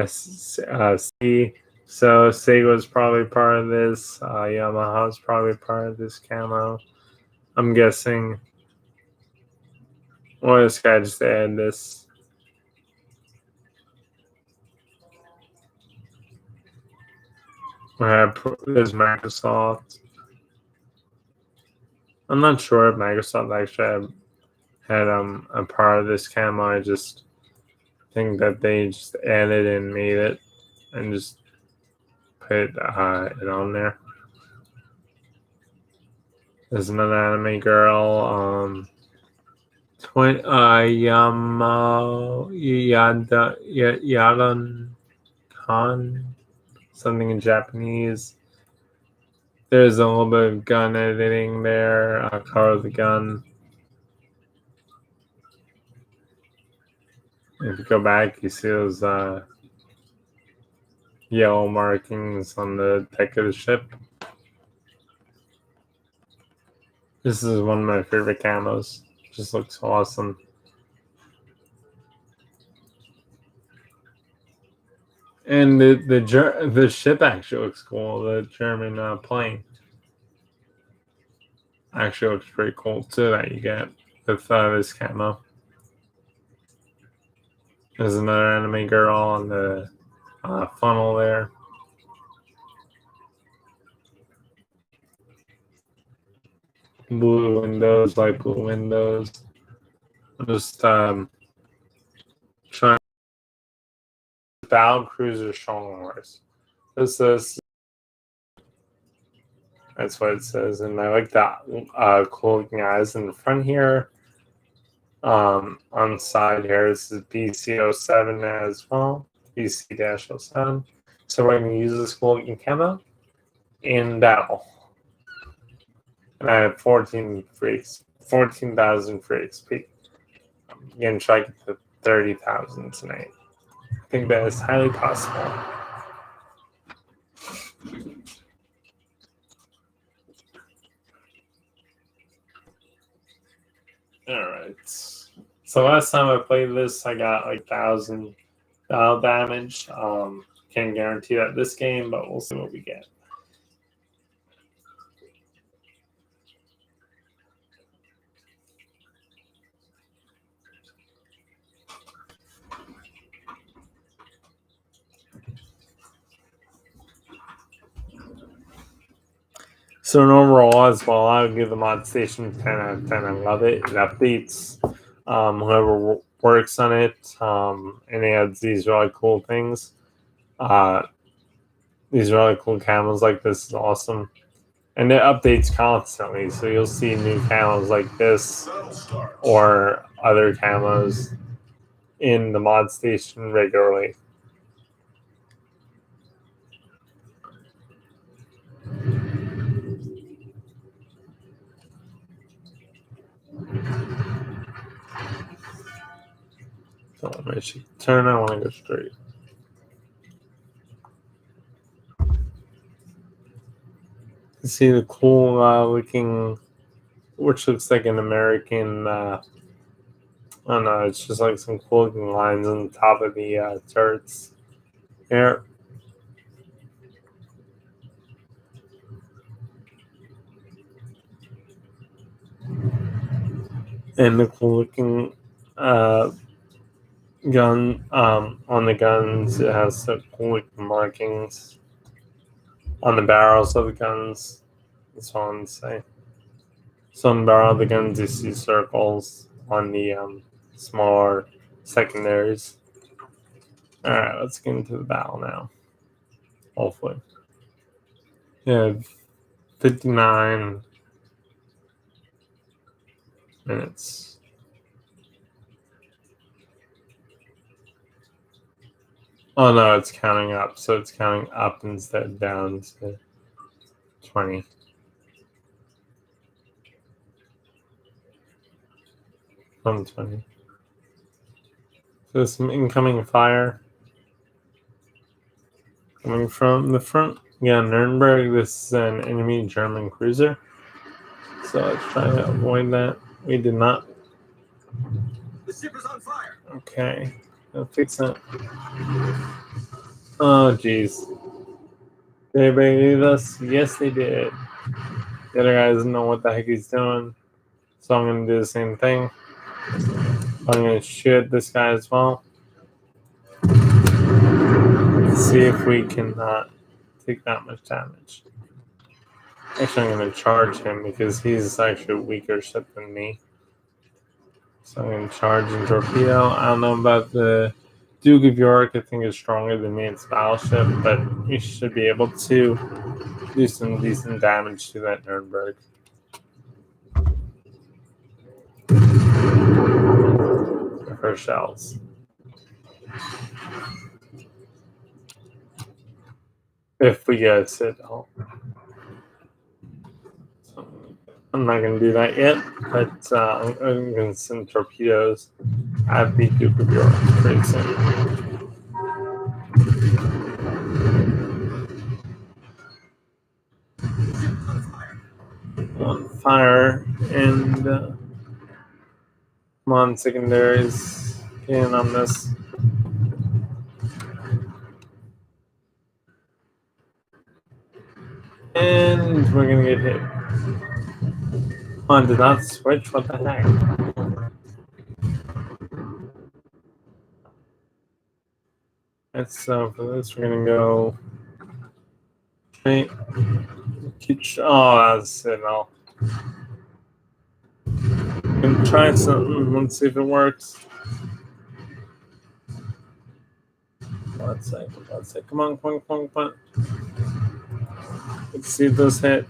C. So Sega was probably part of this. Yamaha was probably part of this camo. I'm guessing. Or this guy just added this. There's Microsoft. I'm not sure if Microsoft actually had a part of this camo. I just think that they just added and made it and just put it on there. There's another anime girl. Yadan Khan, something in Japanese. There's a little bit of gun editing there. Color of the gun. If you go back, you see those yellow markings on the deck of the ship. This is one of my favorite camos. Just looks awesome. And the ship actually looks cool. The German plane actually looks pretty cool too. That you get with this camo. There's another anime girl on the funnel there. Blue windows, light blue windows. I'm just trying. Battle Cruiser Strong Wars. This is. That's what it says, and I like that cool looking eyes in the front here. On the side here, this is BC07 as well, BC-07. So we're going to use this cool looking camo in battle. And I have 14,000 free XP. I'm going to try to get to 30,000 tonight. I think that is highly possible. Alright. So last time I played this, I got like 1,000 damage. Can't guarantee that this game, but we'll see what we get. So in overall as well, I would give the mod station 10 out of 10. I love it. It updates whoever works on it, and it adds these really cool things. These really cool camos like this is awesome. And it updates constantly, so you'll see new camos like this or other camos in the mod station regularly. So let me turn. I want to go straight. See the cool looking which looks like an American. I don't know. It's just like some cool looking lines on the top of the turrets here. And the cool looking gun on the guns. It has some cool looking markings on the barrels of the guns. That's all I'm saying. So on the barrel of the guns, you see circles on the smaller secondaries. All right, let's get into the battle now. Hopefully, yeah, 59 minutes. Oh no, it's counting up. So it's counting up instead of down to 20. From 20. So some incoming fire coming from the front. Yeah, Nuremberg. This is an enemy German cruiser. So let's try to avoid that. We did not. The ship is on fire. Okay. I'll fix it. Oh, jeez. Did anybody leave us? Yes, they did. The other guy doesn't know what the heck he's doing. So I'm going to do the same thing. I'm going to shoot this guy as well. See if we can not take that much damage. Actually, I'm going to charge him because he's actually a weaker ship than me. So I'm going to charge and torpedo. I don't know about the Duke of York. I think it's stronger than me. It's battleship, but we should be able to do some decent damage to that Nuremberg. Her shells. If we get a citadel. So I'm not going to do that yet, but I'm going to send torpedoes at the Duke of York pretty soon. On fire, and come on, secondaries, get in on this. And we're going to get hit. Come on, did not switch? What the heck? And so for this, we're going to go. Right. Oh, that's it. I'll try something. Let's see if it works. Let's say. Come on. Let's see if this hit.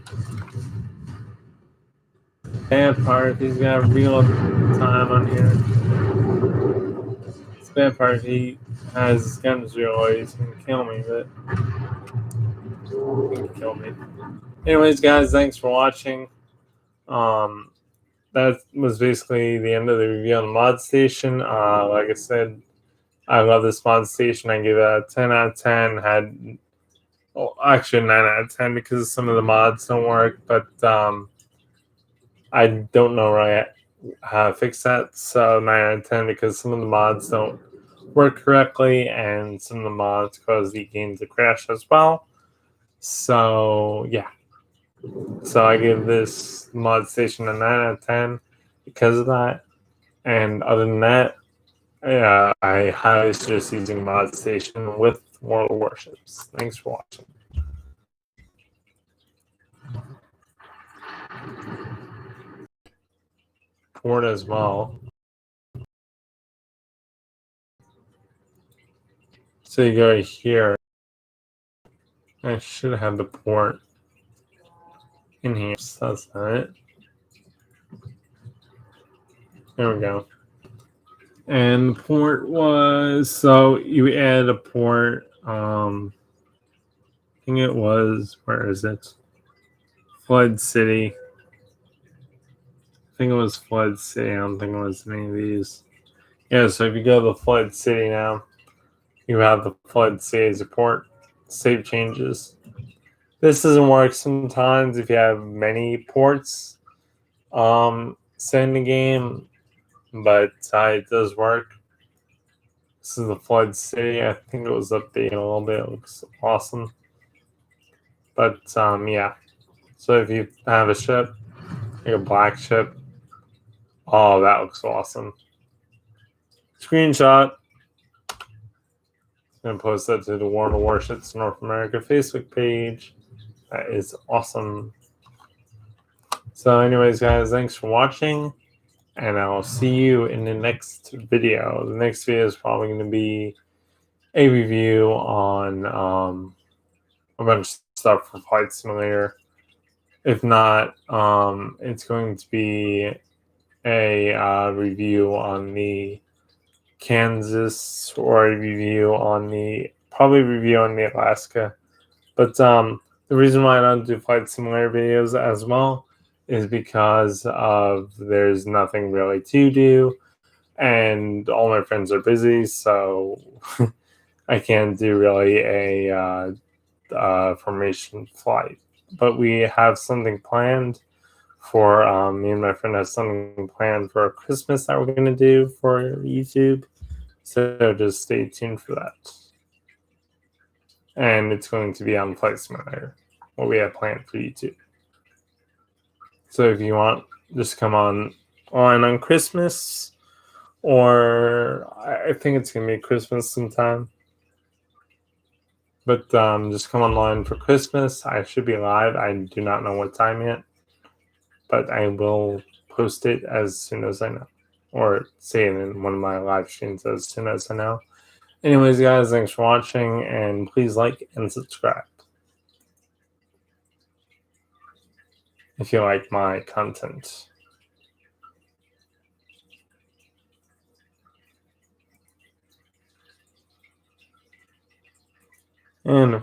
Bad part, he's got real time on here. It's bad part, he has guns real. He's gonna kill me, but he can kill me. Anyways, guys, thanks for watching. That was basically the end of the review on the mod station. Like I said, I love this mod station. I give it a 10 out of 10. Had actually 9 out of 10 because some of the mods don't work, but I don't know really how to fix that. So 9 out of 10 because some of the mods don't work correctly, and some of the mods cause the game to crash as well. So yeah. So I give this mod station a 9 out of 10 because of that. And other than that, I highly suggest using mod station with World of Warships. Thanks for watching. Port as well. So you go here. I should have the port in here. So that's not it. There we go. And the port was, so you add a port. I think it was, where is it? Flood City. I think it was Flood City. I don't think it was any of these. Yeah, so if you go to the Flood City now, you have the Flood City as a port. Save changes. This doesn't work sometimes if you have many ports. Set in the game, but it does work. This is the Flood City. I think it was updated a little bit. It looks awesome. But yeah. So if you have a ship, like a black ship, oh, that looks awesome. Screenshot. I'm gonna post that to the Warships North America Facebook page. That is awesome. So, anyways, guys, thanks for watching, and I'll see you in the next video. The next video is probably going to be a review on a bunch of stuff for Flight Simulator. If not, it's going to be a review on the Kansas, or a review on the Alaska. But the reason why I don't do Flight Simulator videos as well is because of there's nothing really to do, and all my friends are busy, so I can't do really a formation flight. But we have something planned for me and my friend have something planned for Christmas that we're going to do for YouTube. So just stay tuned for that. And it's going to be on Flight Simulator, what we have planned for YouTube. So if you want, just come on Christmas, or I think it's going to be Christmas sometime. But just come online for Christmas. I should be live. I do not know what time yet, but I will post it as soon as I know, or say it in one of my live streams as soon as I know. Anyways, guys, thanks for watching, and please like and subscribe if you like my content. And